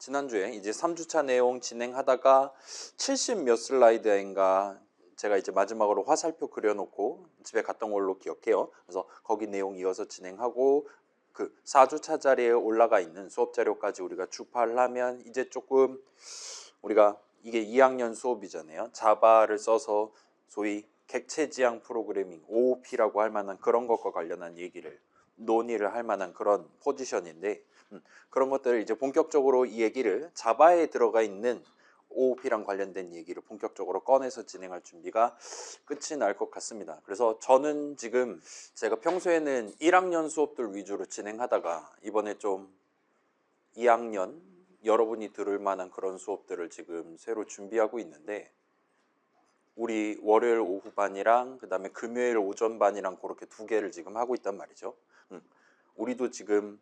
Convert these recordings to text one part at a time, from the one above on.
지난주에 이제 3주차 내용 진행하다가 70 몇 슬라이드인가 제가 이제 마지막으로 화살표 그려놓고 집에 갔던 걸로 기억해요. 그래서 거기 내용 이어서 진행하고 그 4주차 자리에 올라가 있는 수업 자료까지 우리가 주파를 하면 이제 조금 우리가 이게 2학년 수업이잖아요. 자바를 써서 소위 객체지향 프로그래밍 OOP라고 할 만한 그런 것과 관련한 얘기를 논의를 할 만한 그런 포지션인데 그런 것들을 이제 본격적으로 이 얘기를 자바에 들어가 있는 OOP랑 관련된 얘기를 본격적으로 꺼내서 진행할 준비가 끝이 날 것 같습니다. 그래서 저는 지금 제가 평소에는 1학년 수업들 위주로 진행하다가 이번에 좀 2학년 여러분이 들을 만한 그런 수업들을 지금 새로 준비하고 있는데 우리 월요일 오후 반이랑 그 다음에 금요일 오전 반이랑 그렇게 두 개를 지금 하고 있단 말이죠. 우리도 지금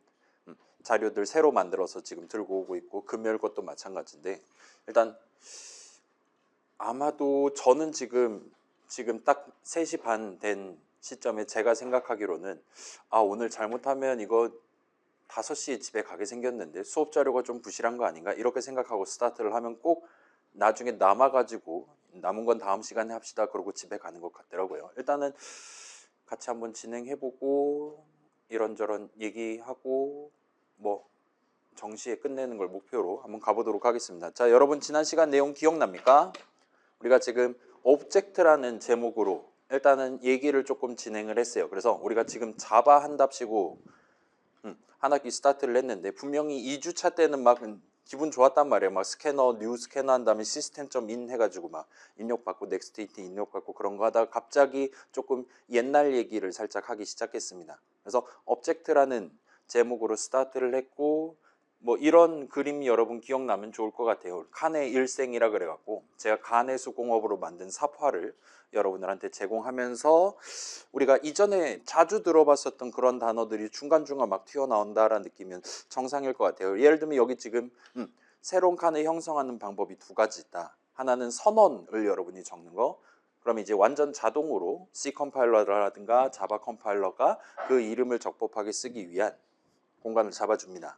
자료들 새로 만들어서 지금 들고 오고 있고 금요일 것도 마찬가지인데 일단 아마도 저는 지금 딱 3시 반 된 시점에 제가 생각하기로는 오늘 잘못하면 이거 5시에 집에 가게 생겼는데 수업 자료가 좀 부실한 거 아닌가 이렇게 생각하고 스타트를 하면 꼭 나중에 남아가지고 남은 건 다음 시간에 합시다 그러고 집에 가는 것 같더라고요. 일단은 같이 한번 진행해보고 이런저런 얘기하고 뭐 정시에 끝내는 걸 목표로 한번 가보도록 하겠습니다. 자, 여러분 지난 시간 내용 기억납니까? 우리가 지금 오브젝트라는 제목으로 일단은 얘기를 조금 진행을 했어요. 그래서 우리가 지금 자바 한 답시고 한 학기 스타트를 했는데 분명히 2주차 때는 막 기분 좋았단 말이에요. 막 스캐너, 뉴 스캐너 한 다음에 시스템.in 해가지고 막 입력받고 넥스트이트 입력받고 그런 거 하다가 갑자기 조금 옛날 얘기를 살짝 하기 시작했습니다. 그래서 오브젝트라는 제목으로 스타트를 했고 뭐 이런 그림 여러분 기억나면 좋을 것 같아요. 칸의 일생이라 그래갖고 제가 가내수 공업으로 만든 삽화를 여러분들한테 제공하면서 우리가 이전에 자주 들어봤었던 그런 단어들이 중간중간 막 튀어나온다라는 느낌이면 정상일 것 같아요. 예를 들면 여기 지금 새로운 칸을 형성하는 방법이 두 가지 있다. 하나는 선언을 여러분이 적는 거. 그럼 이제 완전 자동으로 C 컴파일러라든가 자바 컴파일러가 그 이름을 적법하게 쓰기 위한 공간을 잡아줍니다.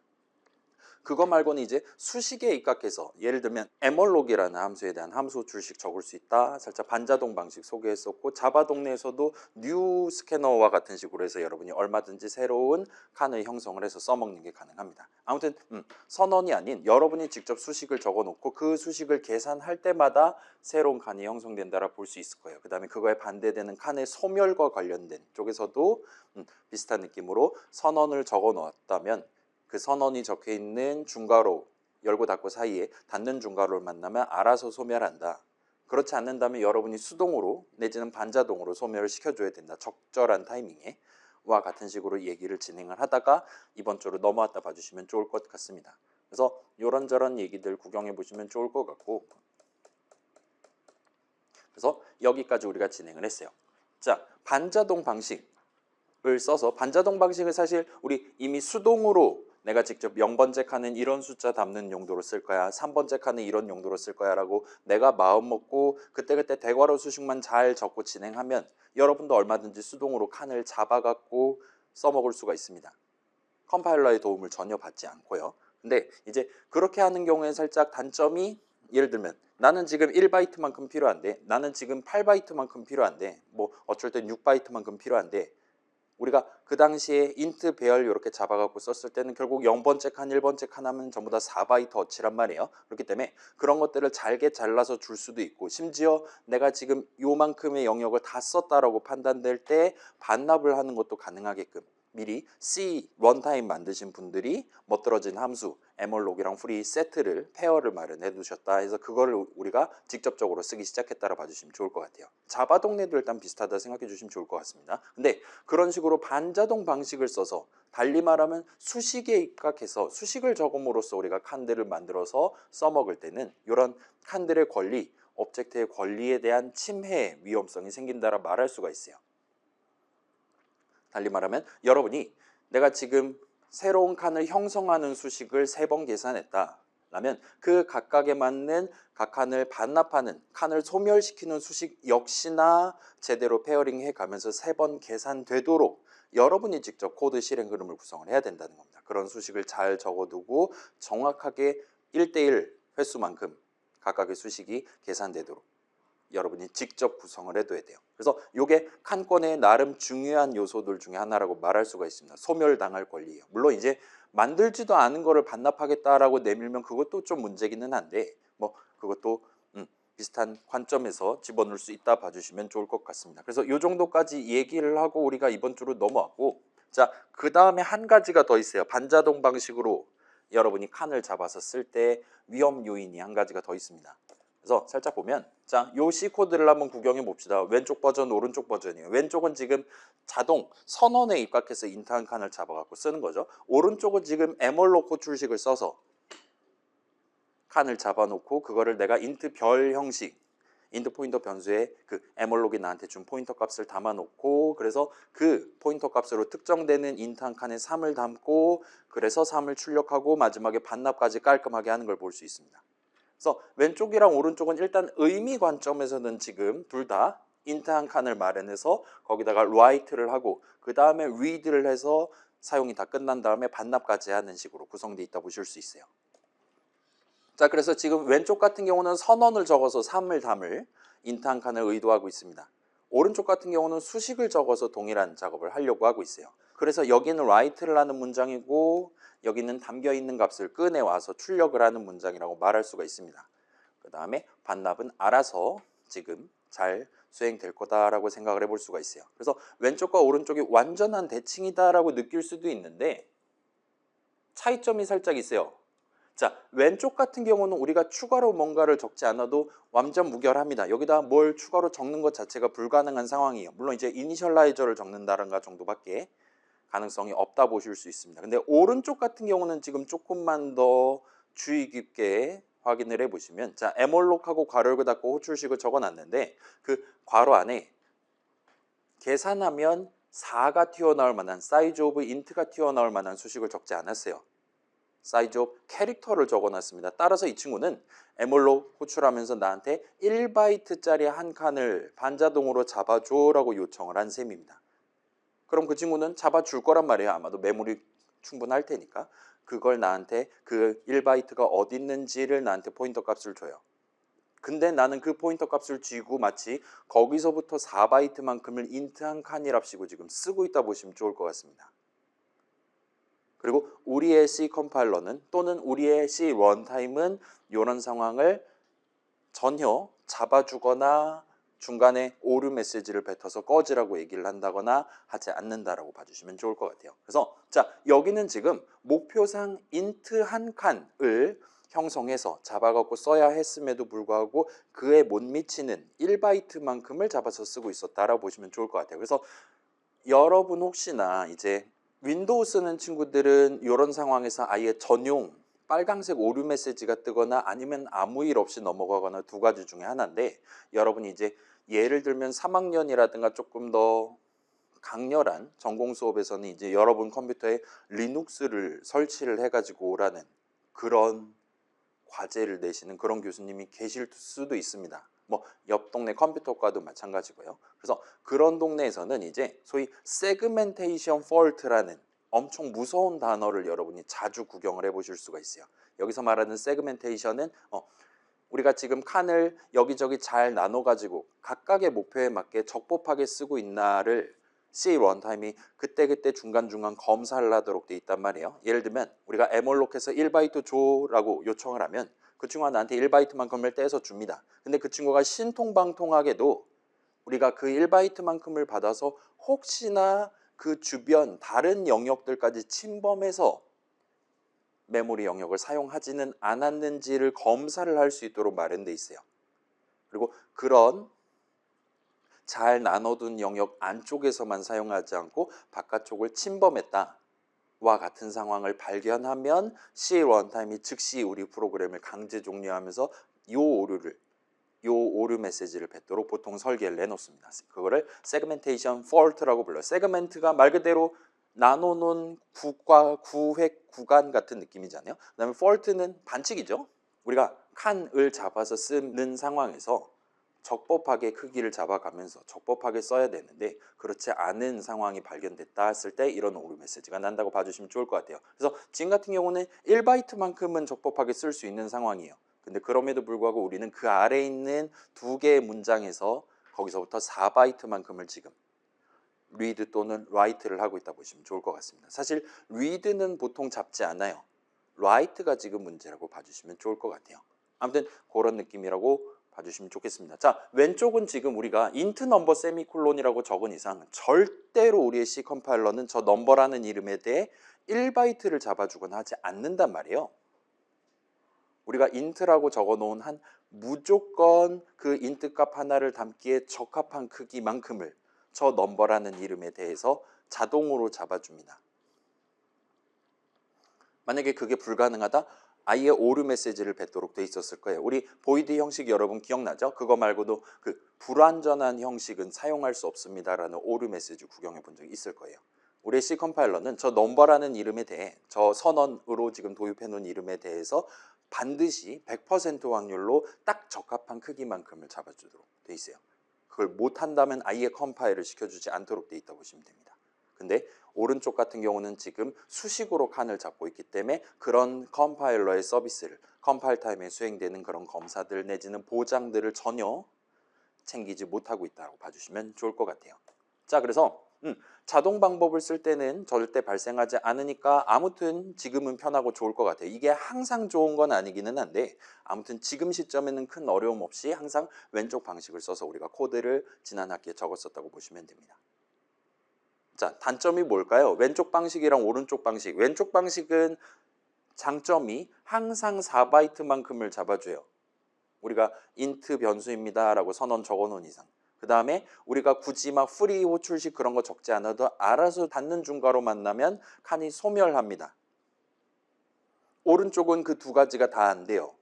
그거 말고는 이제 수식에 입각해서 예를 들면 에멀록이라는 함수에 대한 함수 줄식 적을 수 있다. 살짝 반자동 방식 소개했었고 자바 동네에서도 뉴 스캐너와 같은 식으로 해서 여러분이 얼마든지 새로운 칸을 형성을 해서 써먹는 게 가능합니다. 아무튼 선언이 아닌 여러분이 직접 수식을 적어놓고 그 수식을 계산할 때마다 새로운 칸이 형성된다라 볼 수 있을 거예요. 그 다음에 그거에 반대되는 칸의 소멸과 관련된 쪽에서도 비슷한 느낌으로 선언을 적어 놓았다면 그 선언이 적혀 있는 중괄호 열고 닫고 사이에 닫는 중괄호를 만나면 알아서 소멸한다. 그렇지 않는다면 여러분이 수동으로 내지는 반자동으로 소멸을 시켜줘야 된다. 적절한 타이밍에 와 같은 식으로 얘기를 진행을 하다가 이번 주로 넘어왔다 봐주시면 좋을 것 같습니다. 그래서 이런저런 얘기들 구경해 보시면 좋을 것 같고 그래서 여기까지 우리가 진행을 했어요. 자, 반자동 방식을 써서 반자동 방식을 사실 우리 이미 수동으로 내가 직접 0번째 칸은 이런 숫자 담는 용도로 쓸 거야. 3번째 칸은 이런 용도로 쓸 거야 라고 내가 마음 먹고 그때그때 대괄호 수식만 잘 적고 진행하면 여러분도 얼마든지 수동으로 칸을 잡아갖고 써먹을 수가 있습니다. 컴파일러의 도움을 전혀 받지 않고요. 근데 이제 그렇게 하는 경우에 살짝 단점이 예를 들면 나는 지금 1바이트만큼 필요한데 나는 지금 8바이트만큼 필요한데 뭐 어쩔 땐 6바이트만큼 필요한데 우리가 그 당시에 인트 배열 이렇게 잡아갖고 썼을 때는 결국 0번째 칸, 1번째 칸 하면 전부 다 4바이트 어치란 말이에요. 그렇기 때문에 그런 것들을 잘게 잘라서 줄 수도 있고 심지어 내가 지금 요만큼의 영역을 다 썼다라고 판단될 때 반납을 하는 것도 가능하게끔 미리 C 런타임 만드신 분들이 멋들어진 함수 에멀록이랑 프리 세트를 페어를 마련해 두셨다 해서 그거를 우리가 직접적으로 쓰기 시작했다라 봐주시면 좋을 것 같아요. 자바 동네도 일단 비슷하다 생각해 주시면 좋을 것 같습니다. 근데 그런 식으로 반자동 방식을 써서 달리 말하면 수식에 입각해서 수식을 적음으로써 우리가 칸들을 만들어서 써먹을 때는 이런 칸들의 권리, 오브젝트의 권리에 대한 침해 위험성이 생긴다라 말할 수가 있어요. 달리 말하면 여러분이 내가 지금 새로운 칸을 형성하는 수식을 3번 계산했다 라면 그 각각에 맞는 각 칸을 반납하는 칸을 소멸시키는 수식 역시나 제대로 페어링해 가면서 3번 계산되도록 여러분이 직접 코드 실행 흐름을 구성을 해야 된다는 겁니다. 그런 수식을 잘 적어두고 정확하게 1대1 횟수만큼 각각의 수식이 계산되도록 여러분이 직접 구성을 해둬야 돼요. 그래서 이게 칸권의 나름 중요한 요소들 중에 하나라고 말할 수가 있습니다. 소멸당할 권리예요. 물론 이제 만들지도 않은 거를 반납하겠다라고 내밀면 그것도 좀 문제기는 한데 뭐 그것도 비슷한 관점에서 집어넣을 수 있다 봐주시면 좋을 것 같습니다. 그래서 이 정도까지 얘기를 하고 우리가 이번 주로 넘어왔고, 자, 그 다음에 한 가지가 더 있어요. 반자동 방식으로 여러분이 칸을 잡아서 쓸 때 위험 요인이 한 가지가 더 있습니다. 그래서 살짝 보면, 자, 요 C 코드를 한번 구경해 봅시다. 왼쪽 버전, 오른쪽 버전이에요. 왼쪽은 지금 자동 선언에 입각해서 인트한 칸을 잡아갖고 쓰는 거죠. 오른쪽은 지금 에멀로 호출식을 써서 칸을 잡아놓고 그거를 내가 인트 별 형식, 인트 포인터 변수에 그 에멀록이 나한테 준 포인터 값을 담아놓고, 그래서 그 포인터 값으로 특정되는 인트 한 칸에 3을 담고, 그래서 3을 출력하고 마지막에 반납까지 깔끔하게 하는 걸 볼 수 있습니다. 그래서 왼쪽이랑 오른쪽은 일단 의미 관점에서는 지금 둘 다 인트 한 칸을 마련해서 거기다가 write를 하고 그 다음에 read를 해서 사용이 다 끝난 다음에 반납까지 하는 식으로 구성되어 있다 보실 수 있어요. 자, 그래서 지금 왼쪽 같은 경우는 선언을 적어서 3을 담을 인트 한 칸을 의도하고 있습니다. 오른쪽 같은 경우는 수식을 적어서 동일한 작업을 하려고 하고 있어요. 그래서 여기는 write를 하는 문장이고 여기는 담겨있는 값을 꺼내와서 출력을 하는 문장이라고 말할 수가 있습니다. 그 다음에 반납은 알아서 지금 잘 수행될 거다라고 생각을 해볼 수가 있어요. 그래서 왼쪽과 오른쪽이 완전한 대칭이다라고 느낄 수도 있는데 차이점이 살짝 있어요. 자, 왼쪽 같은 경우는 우리가 추가로 뭔가를 적지 않아도 완전 무결합니다. 여기다 뭘 추가로 적는 것 자체가 불가능한 상황이에요. 물론 이제 이니셜라이저를 적는다든가 정도밖에 가능성이 없다 보실 수 있습니다. 근데 오른쪽 같은 경우는 지금 조금만 더 주의 깊게 확인을 해보시면, 자, 에멀록하고 괄호를 닫고 호출식을 적어놨는데 그 괄호 안에 계산하면 4가 튀어나올 만한 사이즈 오브 인트가 튀어나올 만한 수식을 적지 않았어요. 사이즈 오브 캐릭터를 적어놨습니다. 따라서 이 친구는 에멀록 호출하면서 나한테 1바이트짜리 한 칸을 반자동으로 잡아줘라고 요청을 한 셈입니다. 그럼 그 친구는 잡아줄 거란 말이에요. 아마도 메모리 충분할 테니까. 그걸 나한테 그 1바이트가 어디 있는지를 나한테 포인터 값을 줘요. 근데 나는 그 포인터 값을 쥐고 마치 거기서부터 4바이트만큼을 인트 한 칸이랍시고 지금 쓰고 있다 보시면 좋을 것 같습니다. 그리고 우리의 C 컴파일러는 또는 우리의 C 런타임은 이런 상황을 전혀 잡아주거나 중간에 오류 메시지를 뱉어서 꺼지라고 얘기를 한다거나 하지 않는다라고 봐주시면 좋을 것 같아요. 그래서 자, 여기는 지금 목표상 인트 한 칸을 형성해서 잡아갖고 써야 했음에도 불구하고 그에 못 미치는 1바이트만큼을 잡아서 쓰고 있었다라고 보시면 좋을 것 같아요. 그래서 여러분 혹시나 이제 윈도우 쓰는 친구들은 이런 상황에서 아예 전용 빨강색 오류 메시지가 뜨거나 아니면 아무 일 없이 넘어가거나 두 가지 중에 하나인데, 여러분이 이제 예를 들면 3학년이라든가 조금 더 강렬한 전공 수업에서는 이제 여러분 컴퓨터에 리눅스를 설치를 해가지고 오라는 그런 과제를 내시는 그런 교수님이 계실 수도 있습니다. 뭐 옆 동네 컴퓨터과도 마찬가지고요. 그래서 그런 동네에서는 이제 소위 세그멘테이션 폴트라는 엄청 무서운 단어를 여러분이 자주 구경을 해보실 수가 있어요. 여기서 말하는 세그멘테이션은 우리가 지금 칸을 여기저기 잘 나눠가지고 각각의 목표에 맞게 적법하게 쓰고 있나를 C 런타임이 그때그때 중간중간 검사를 하도록 돼 있단 말이에요. 예를 들면 우리가 에멀록해서 1바이트 줘라고 요청을 하면 그 친구가 나한테 1바이트만큼을 떼서 줍니다. 근데 그 친구가 신통방통하게도 우리가 그 1바이트만큼을 받아서 혹시나 그 주변 다른 영역들까지 침범해서 메모리 영역을 사용하지는 않았는지를 검사를 할 수 있도록 마련돼 있어요. 그리고 그런 잘 나눠둔 영역 안쪽에서만 사용하지 않고 바깥쪽을 침범했다 와 같은 상황을 발견하면 C 런타임이 즉시 우리 프로그램을 강제 종료하면서 요 오류 메시지를 뱉도록 보통 설계를 내놓습니다. 그거를 세그멘테이션 폴트라고 불러요. 세그멘트가 말 그대로 나눠놓은 구획 구간 같은 느낌이잖아요. 그 다음에 폴트는 반칙이죠. 우리가 칸을 잡아서 쓰는 상황에서 적법하게 크기를 잡아가면서 적법하게 써야 되는데 그렇지 않은 상황이 발견됐다 했을 때 이런 오류 메시지가 난다고 봐주시면 좋을 것 같아요. 그래서 지금 같은 경우는 1바이트만큼은 적법하게 쓸 수 있는 상황이에요. 근데 그럼에도 불구하고 우리는 그 아래에 있는 두 개의 문장에서 거기서부터 4바이트만큼을 지금 read 또는 write를 하고 있다 보시면 좋을 것 같습니다. 사실 read는 보통 잡지 않아요. write가 지금 문제라고 봐주시면 좋을 것 같아요. 아무튼 그런 느낌이라고 봐주시면 좋겠습니다. 자, 왼쪽은 지금 우리가 int number 세미콜론이라고 적은 이상 절대로 우리의 C 컴파일러는 저 넘버라는 이름에 대해 1바이트를 잡아주거나 하지 않는단 말이에요. 우리가 int라고 적어놓은 한 무조건 그 int 값 하나를 담기에 적합한 크기만큼을 저 넘버라는 이름에 대해서 자동으로 잡아줍니다. 만약에 그게 불가능하다? 아예 오류 메시지를 뱉도록 돼 있었을 거예요. 우리 보이드 형식 여러분 기억나죠? 그거 말고도 그 불완전한 형식은 사용할 수 없습니다라는 오류 메시지 구경해 본 적이 있을 거예요. 우리 C 컴파일러는 저 넘버라는 이름에 대해 저 선언으로 지금 도입해 놓은 이름에 대해서 반드시 100% 확률로 딱 적합한 크기만큼을 잡아주도록 돼 있어요. 그걸 못한다면 아예 컴파일을 시켜주지 않도록 돼 있다고 보시면 됩니다. 근데 오른쪽 같은 경우는 지금 수식으로 칸을 잡고 있기 때문에 그런 컴파일러의 서비스를 컴파일 타임에 수행되는 그런 검사들 내지는 보장들을 전혀 챙기지 못하고 있다고 봐주시면 좋을 것 같아요. 자, 그래서 자동 방법을 쓸 때는 절대 발생하지 않으니까 아무튼 지금은 편하고 좋을 것 같아요. 이게 항상 좋은 건 아니기는 한데 아무튼 지금 시점에는 큰 어려움 없이 항상 왼쪽 방식을 써서 우리가 코드를 지난 학기에 적었었다고 보시면 됩니다. 자, 단점이 뭘까요? 왼쪽 방식이랑 오른쪽 방식. 왼쪽 방식은 장점이 항상 4바이트만큼을 잡아줘요. 우리가 int 변수입니다 라고 선언 적어놓은 이상. 그 다음에 우리가 굳이 막 프리 호출식 그런 거 적지 않아도 알아서 닫는 중괄호 만나면 칸이 소멸합니다. 오른쪽은 그 두 가지가 다 안 돼요.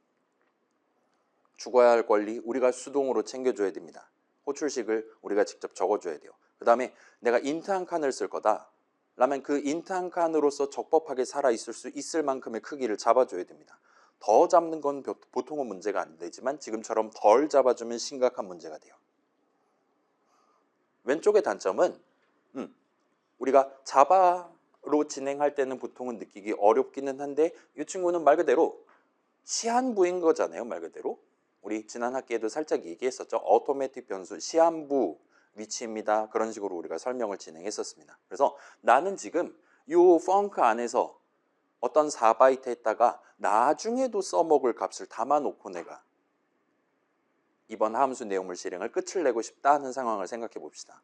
죽어야 할 권리 우리가 수동으로 챙겨줘야 됩니다. 호출식을 우리가 직접 적어줘야 돼요. 그 다음에 내가 int 한 칸을 쓸 거다 라면 그 int 한 칸으로서 적법하게 살아있을 수 있을 만큼의 크기를 잡아줘야 됩니다. 더 잡는 건 보통은 문제가 안 되지만 지금처럼 덜 잡아주면 심각한 문제가 돼요. 왼쪽의 단점은 우리가 자바로 진행할 때는 보통은 느끼기 어렵기는 한데 이 친구는 말 그대로 시한부인 거잖아요. 말 그대로. 우리 지난 학기에도 살짝 얘기했었죠. 어토매틱 변수 시한부 위치입니다. 그런 식으로 우리가 설명을 진행했었습니다. 그래서 나는 지금 이 펑크 안에서 어떤 4바이트에다가 나중에도 써먹을 값을 담아놓고 내가 이번 함수 내용물 실행을 끝을 내고 싶다 하는 상황을 생각해 봅시다.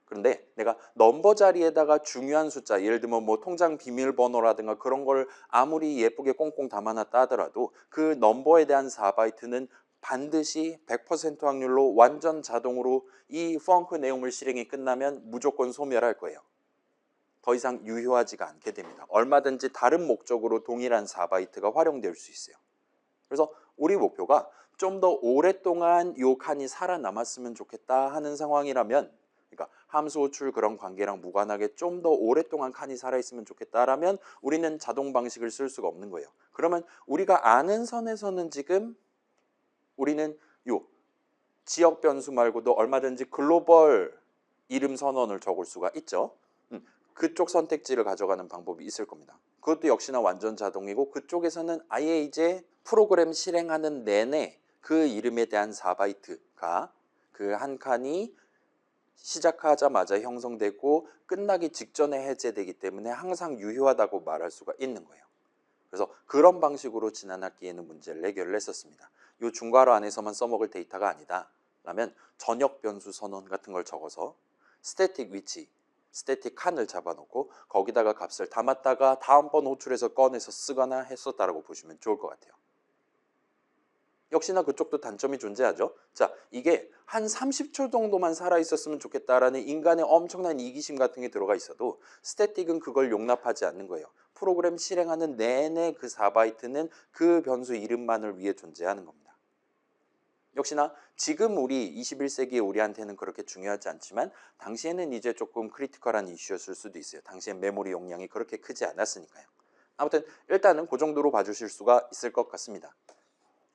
그런데 내가 넘버 자리에다가 중요한 숫자, 예를 들면 뭐 통장 비밀번호라든가 그런 걸 아무리 예쁘게 꽁꽁 담아놨다 하더라도 그 넘버에 대한 4바이트는 반드시 100% 확률로 완전 자동으로 이 펑크 내용물 실행이 끝나면 무조건 소멸할 거예요. 더 이상 유효하지가 않게 됩니다. 얼마든지 다른 목적으로 동일한 4바이트가 활용될 수 있어요. 그래서 우리 목표가 좀 더 오랫동안 이 칸이 살아남았으면 좋겠다 하는 상황이라면 그러니까 함수 호출 그런 관계랑 무관하게 좀 더 오랫동안 칸이 살아있으면 좋겠다라면 우리는 자동 방식을 쓸 수가 없는 거예요. 그러면 우리가 아는 선에서는 지금 우리는 요 지역 변수 말고도 얼마든지 글로벌 이름 선언을 적을 수가 있죠. 그쪽 선택지를 가져가는 방법이 있을 겁니다. 그것도 역시나 완전 자동이고 그쪽에서는 아예 이제 프로그램 실행하는 내내 그 이름에 대한 4바이트가 그 한 칸이 시작하자마자 형성되고 끝나기 직전에 해제되기 때문에 항상 유효하다고 말할 수가 있는 거예요. 그래서 그런 방식으로 지난 학기에는 문제를 해결을 했었습니다. 이 중괄호 안에서만 써먹을 데이터가 아니다 라면 전역 변수 선언 같은 걸 적어서 스태틱 위치, 스태틱 칸을 잡아놓고 거기다가 값을 담았다가 다음번 호출해서 꺼내서 쓰거나 했었다라고 보시면 좋을 것 같아요. 역시나 그쪽도 단점이 존재하죠. 자, 이게 한 30초 정도만 살아있었으면 좋겠다라는 인간의 엄청난 이기심 같은 게 들어가 있어도 스태틱은 그걸 용납하지 않는 거예요. 프로그램 실행하는 내내 그 4바이트는 그 변수 이름만을 위해 존재하는 겁니다. 역시나 지금 우리 21세기의 우리한테는 그렇게 중요하지 않지만 당시에는 이제 조금 크리티컬한 이슈였을 수도 있어요. 당시엔 메모리 용량이 그렇게 크지 않았으니까요. 아무튼 일단은 그 정도로 봐주실 수가 있을 것 같습니다.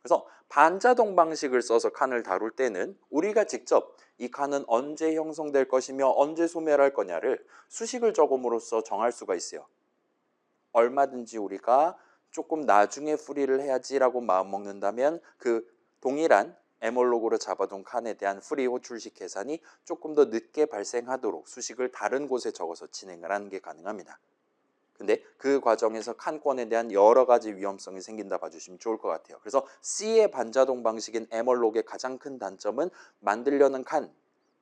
그래서 반자동 방식을 써서 칸을 다룰 때는 우리가 직접 이 칸은 언제 형성될 것이며 언제 소멸할 거냐를 수식을 적음으로써 정할 수가 있어요. 얼마든지 우리가 조금 나중에 풀이를 해야지라고 마음먹는다면 그 동일한 에몰로그로 잡아둔 칸에 대한 풀이 호출식 계산이 조금 더 늦게 발생하도록 수식을 다른 곳에 적어서 진행을 하는 게 가능합니다. 근데 그 과정에서 칸권에 대한 여러 가지 위험성이 생긴다 봐주시면 좋을 것 같아요. 그래서 C의 반자동 방식인 에멀록의 가장 큰 단점은 만들려는 칸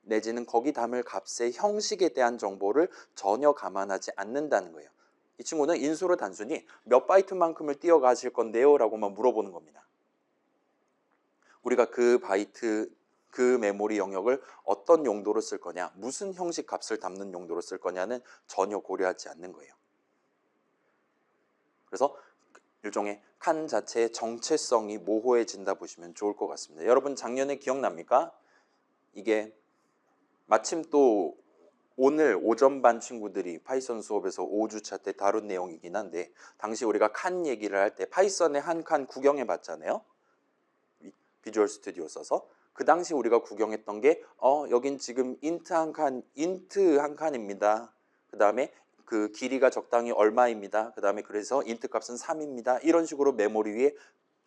내지는 거기 담을 값의 형식에 대한 정보를 전혀 감안하지 않는다는 거예요. 이 친구는 인수로 단순히 몇 바이트만큼을 띄어가실 건데요? 라고만 물어보는 겁니다. 우리가 그 바이트, 그 메모리 영역을 어떤 용도로 쓸 거냐, 무슨 형식 값을 담는 용도로 쓸 거냐는 전혀 고려하지 않는 거예요. 그래서 일종의 칸 자체의 정체성이 모호해진다 보시면 좋을 것 같습니다. 여러분 작년에 기억납니까? 이게 마침 또 오늘 오전 반 친구들이 파이썬 수업에서 5주차 때 다룬 내용이긴 한데 당시 우리가 칸 얘기를 할 때 파이썬의 한 칸 구경해 봤잖아요. 비주얼 스튜디오 써서. 그 당시 우리가 구경했던 게 여긴 지금 인트 한 칸입니다. 그 다음에 그 길이가 적당히 얼마입니다. 그 다음에 그래서 인트 값은 3입니다. 이런 식으로 메모리 위에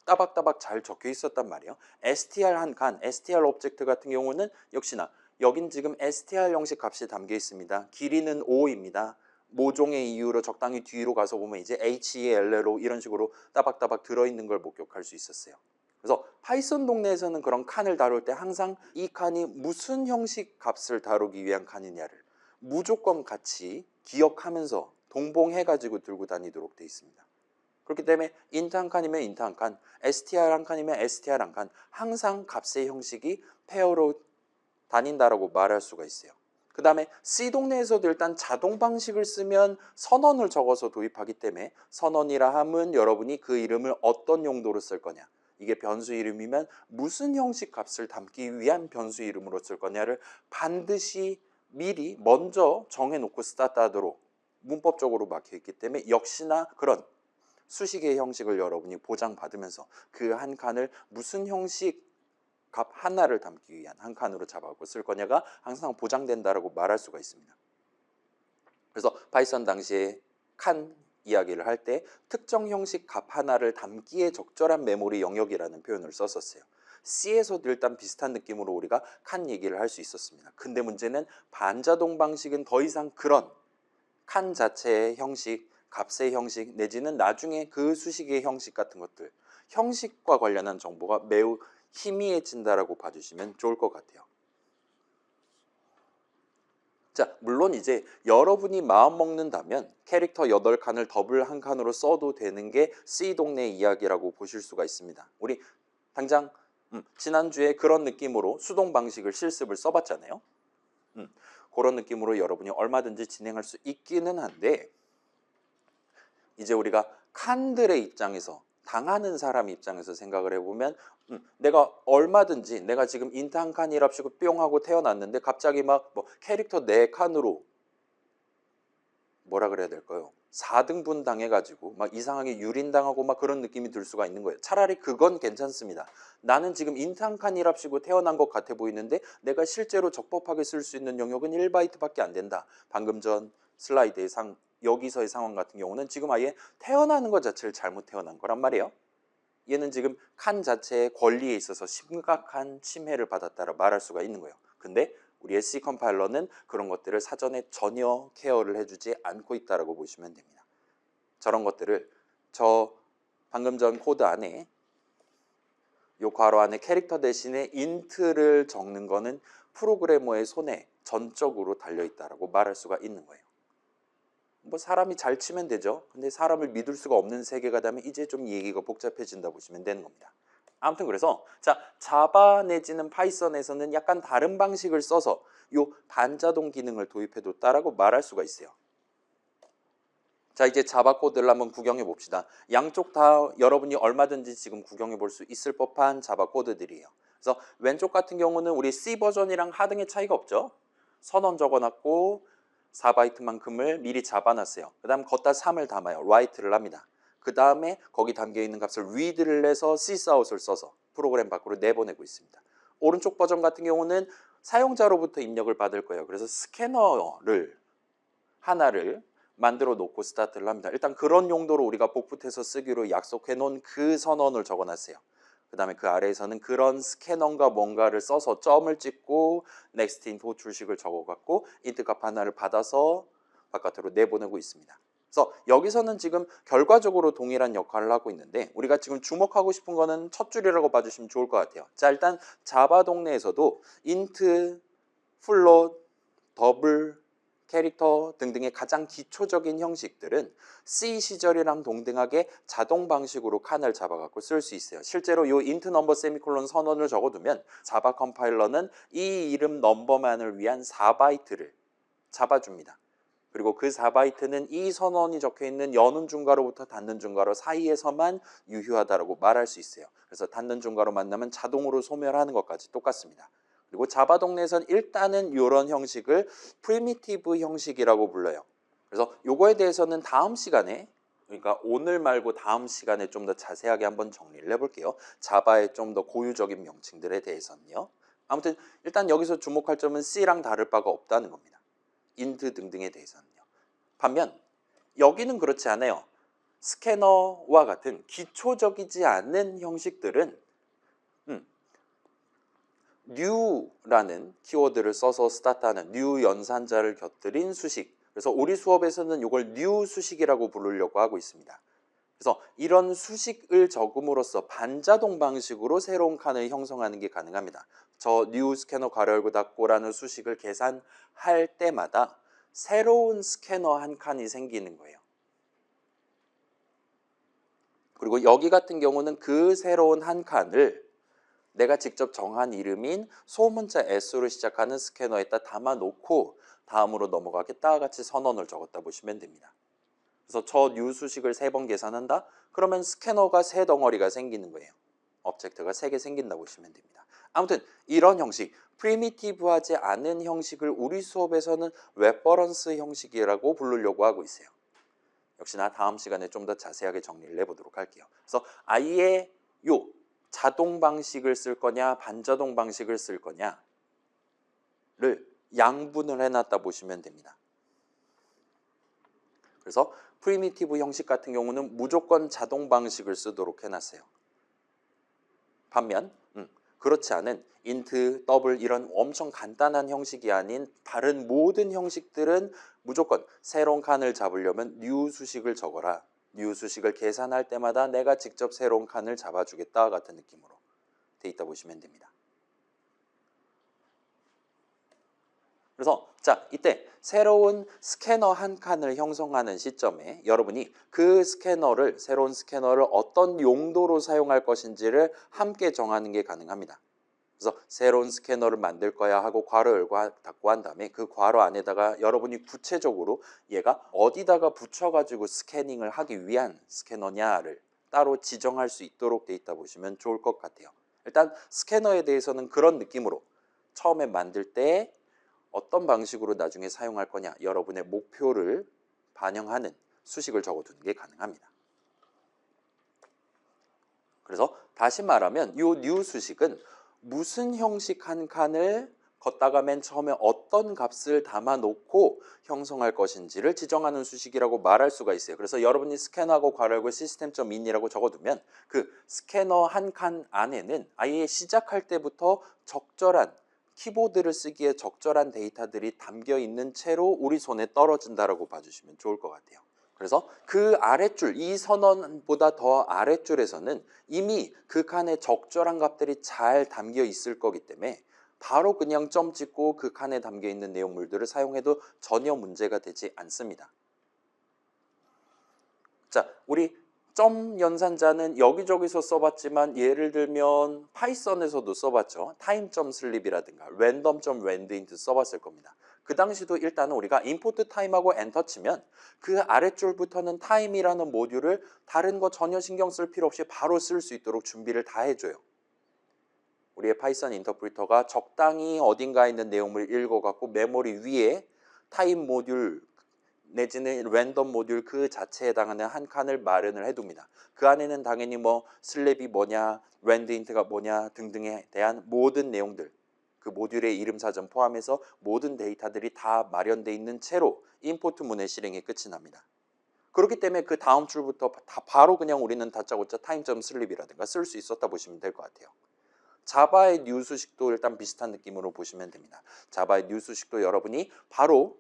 따박따박 잘 적혀 있었단 말이에요. str 한 칸, str 오브젝트 같은 경우는 역시나 여긴 지금 str 형식 값이 담겨 있습니다. 길이는 5입니다. 모종의 이유로 적당히 뒤로 가서 보면 이제 HELL로 이런 식으로 따박따박 들어있는 걸 목격할 수 있었어요. 그래서 파이썬 동네에서는 그런 칸을 다룰 때 항상 이 칸이 무슨 형식 값을 다루기 위한 칸이냐를 무조건 같이 기억하면서 동봉해가지고 들고 다니도록 되어 있습니다. 그렇기 때문에 int 한 칸이면 int 한 칸, str 한 칸이면 str 한 칸, 항상 값의 형식이 페어로 다닌다라고 말할 수가 있어요. 그 다음에 C 동네에서도 일단 자동 방식을 쓰면 선언을 적어서 도입하기 때문에 선언이라 함은 여러분이 그 이름을 어떤 용도로 쓸 거냐, 이게 변수 이름이면 무슨 형식 값을 담기 위한 변수 이름으로 쓸 거냐를 반드시 미리 먼저 정해놓고 스타트하도록 문법적으로 막혀있기 때문에 역시나 그런 수식의 형식을 여러분이 보장받으면서 그 한 칸을 무슨 형식 값 하나를 담기 위한 한 칸으로 잡아갖고 쓸 거냐가 항상 보장된다라고 말할 수가 있습니다. 그래서 파이썬 당시에 칸 이야기를 할 때 특정 형식 값 하나를 담기에 적절한 메모리 영역이라는 표현을 썼었어요. C에서도 일단 비슷한 느낌으로 우리가 칸 얘기를 할 수 있었습니다. 근데 문제는 반자동 방식은 더 이상 그런 칸 자체의 형식, 값의 형식 내지는 나중에 그 수식의 형식 같은 것들, 형식과 관련한 정보가 매우 희미해진다라고 봐주시면 좋을 것 같아요. 자, 물론 이제 여러분이 마음 먹는다면 캐릭터 8칸을 더블 한 칸으로 써도 되는 게 C 동네 이야기라고 보실 수가 있습니다. 우리 당장 지난주에 그런 느낌으로 수동 방식을 실습을 써봤잖아요. 그런 느낌으로 여러분이 얼마든지 진행할 수 있기는 한데 이제 우리가 칸들의 입장에서 당하는 사람 입장에서 생각을 해보면 내가 얼마든지 내가 지금 인트 한 칸이랍시고 뿅 하고 태어났는데 갑자기 막 뭐 캐릭터 4칸으로 뭐라 그래야 될까요? 4등분 당해가지고 막 이상하게 유린당하고 막 그런 느낌이 들 수가 있는 거예요. 차라리 그건 괜찮습니다. 나는 지금 인트 한 칸이랍시고 태어난 것 같아 보이는데 내가 실제로 적법하게 쓸 수 있는 영역은 1바이트밖에 안 된다. 방금 전 슬라이드의 여기서의 상황 같은 경우는 지금 아예 태어나는 것 자체를 잘못 태어난 거란 말이에요. 얘는 지금 칸 자체의 권리에 있어서 심각한 침해를 받았다라 말할 수가 있는 거예요. 근데 우리의 C 컴파일러는 그런 것들을 사전에 전혀 케어를 해주지 않고 있다라고 보시면 됩니다. 저런 것들을 저 방금 전 코드 안에 이 괄호 안에 캐릭터 대신에 인트를 적는 거는 프로그래머의 손에 전적으로 달려있다라고 말할 수가 있는 거예요. 뭐 사람이 잘 치면 되죠. 근데 사람을 믿을 수가 없는 세계가 되면 이제 좀 얘기가 복잡해진다 보시면 되는 겁니다. 아무튼 그래서 자 자바 내지는 파이썬에서는 약간 다른 방식을 써서 요 반자동 기능을 도입해뒀다라고 말할 수가 있어요. 자 이제 자바 코드를 한번 구경해 봅시다. 양쪽 다 여러분이 얼마든지 지금 구경해 볼 수 있을 법한 자바 코드들이에요. 그래서 왼쪽 같은 경우는 우리 C 버전이랑 하등의 차이가 없죠. 선언 적어놨고 4바이트만큼을 미리 잡아놨어요. 그 다음 걷다 3을 담아요. 라이트를 합니다. 그 다음에 거기 담겨 있는 값을 read를 해서 sysout을 써서 프로그램 밖으로 내보내고 있습니다. 오른쪽 버전 같은 경우는 사용자로부터 입력을 받을 거예요. 그래서 스캐너를 하나를 만들어 놓고 스타트를 합니다. 일단 그런 용도로 우리가 복붙해서 쓰기로 약속해 놓은 그 선언을 적어 놨어요. 그 다음에 그 아래에서는 그런 스캐너가 뭔가를 써서 점을 찍고 next info 출식을 적어갖고 int 값 하나를 받아서 바깥으로 내보내고 있습니다. 그래서 여기서는 지금 결과적으로 동일한 역할을 하고 있는데 우리가 지금 주목하고 싶은 거는 첫 줄이라고 봐주시면 좋을 것 같아요. 자, 일단 자바 동네에서도 int, float, double, 캐릭터 등등의 가장 기초적인 형식들은 C 시절이랑 동등하게 자동 방식으로 칸을 잡아갖고 쓸 수 있어요. 실제로 이 int number 세미콜론 선언을 적어두면 자바 컴파일러는 이 이름 넘버만을 위한 4바이트를 잡아줍니다. 그리고 그 4바이트는 이 선언이 적혀있는 여는 중괄호부터 닫는 중괄호 사이에서만 유효하다고 말할 수 있어요. 그래서 닫는 중괄호 만나면 자동으로 소멸하는 것까지 똑같습니다. 그리고 자바 동네에선 일단은 이런 형식을 프리미티브 형식이라고 불러요. 그래서 요거에 대해서는 다음 시간에, 그러니까 오늘 말고 다음 시간에 좀 더 자세하게 한번 정리를 해볼게요. 자바의 좀 더 고유적인 명칭들에 대해서는요. 아무튼 일단 여기서 주목할 점은 C랑 다를 바가 없다는 겁니다. int 등등에 대해서는요. 반면 여기는 그렇지 않아요. 스캐너와 같은 기초적이지 않은 형식들은 new라는 키워드를 써서 스타트하는 new 연산자를 곁들인 수식. 그래서 우리 수업에서는 이걸 new 수식이라고 부르려고 하고 있습니다. 그래서 이런 수식을 적음으로써 반자동 방식으로 새로운 칸을 형성하는 게 가능합니다. 저 new 스캐너 괄호 열고 닫고라는 수식을 계산할 때마다 새로운 스캐너 한 칸이 생기는 거예요. 그리고 여기 같은 경우는 그 새로운 한 칸을 내가 직접 정한 이름인 소문자 S로 시작하는 스캐너에다 담아놓고 다음으로 넘어가겠다 같이 선언을 적었다 보시면 됩니다. 그래서 저 new 수식을 3번 계산한다? 그러면 스캐너가 3덩어리가 생기는 거예요. 오브젝트가 3개 생긴다 보시면 됩니다. 아무튼 이런 형식, 프리미티브하지 않은 형식을 우리 수업에서는 웹버런스 형식이라고 부르려고 하고 있어요. 역시나 다음 시간에 좀 더 자세하게 정리를 해보도록 할게요. 그래서 아예 요 자동 방식을 쓸 거냐 반자동 방식을 쓸 거냐를 양분을 해놨다 보시면 됩니다. 그래서 프리미티브 형식 같은 경우는 무조건 자동 방식을 쓰도록 해놨어요. 반면 그렇지 않은 int, double 이런 엄청 간단한 형식이 아닌 다른 모든 형식들은 무조건 새로운 칸을 잡으려면 new 수식을 적어라. new 수식을 계산할 때마다 내가 직접 새로운 칸을 잡아주겠다 같은 느낌으로 돼 있다 보시면 됩니다. 그래서 자, 이때 새로운 스캐너 한 칸을 형성하는 시점에 여러분이 그 스캐너를, 새로운 스캐너를 어떤 용도로 사용할 것인지를 함께 정하는 게 가능합니다. 그래서 새로운 스캐너를 만들 거야 하고 괄호 열고 닫고 한 다음에 그 괄호 안에다가 여러분이 구체적으로 얘가 어디다가 붙여가지고 스캐닝을 하기 위한 스캐너냐를 따로 지정할 수 있도록 돼 있다 보시면 좋을 것 같아요. 일단 스캐너에 대해서는 그런 느낌으로 처음에 만들 때 어떤 방식으로 나중에 사용할 거냐, 여러분의 목표를 반영하는 수식을 적어두는 게 가능합니다. 그래서 다시 말하면 이 new 수식은 무슨 형식 한 칸을 걷다가 맨 처음에 어떤 값을 담아놓고 형성할 것인지를 지정하는 수식이라고 말할 수가 있어요. 그래서 여러분이 스캐너하고 괄호열고 system.in이라고 적어두면 그 스캐너 한 칸 안에는 아예 시작할 때부터 적절한 키보드를 쓰기에 적절한 데이터들이 담겨 있는 채로 우리 손에 떨어진다라고 봐주시면 좋을 것 같아요. 그래서 그 아랫줄, 이 선언보다 더 아랫줄에서는 이미 그 칸에 적절한 값들이 잘 담겨 있을 거기 때문에 바로 그냥 점 찍고 그 칸에 담겨 있는 내용물들을 사용해도 전혀 문제가 되지 않습니다. 자, 우리 점 연산자는 여기저기서 써봤지만 예를 들면 파이썬에서도 써봤죠. time.sleep이라든가 random.randint 써봤을 겁니다. 그 당시도 일단은 우리가 import time하고 엔터 치면 그 아랫줄부터는 time이라는 모듈을 다른 거 전혀 신경 쓸 필요 없이 바로 쓸 수 있도록 준비를 다 해줘요. 우리의 파이썬 인터프리터가 적당히 어딘가에 있는 내용을 읽어갖고 메모리 위에 타임 모듈 내지는 랜덤 모듈 그 자체에 해당하는 한 칸을 마련을 해둡니다. 그 안에는 당연히 뭐 슬랩이 뭐냐, 랜드 인트가 뭐냐 등등에 대한 모든 내용들, 그 모듈의 이름 사전 포함해서 모든 데이터들이 다 마련되어 있는 채로 임포트 문의 실행이 끝이 납니다. 그렇기 때문에 그 다음 줄부터 다 바로 그냥 우리는 다짜고짜 타임.슬립이라든가 쓸 수 있었다 보시면 될 것 같아요. 자바의 뉴 수식도 일단 비슷한 느낌으로 보시면 됩니다. 자바의 뉴 수식도 여러분이 바로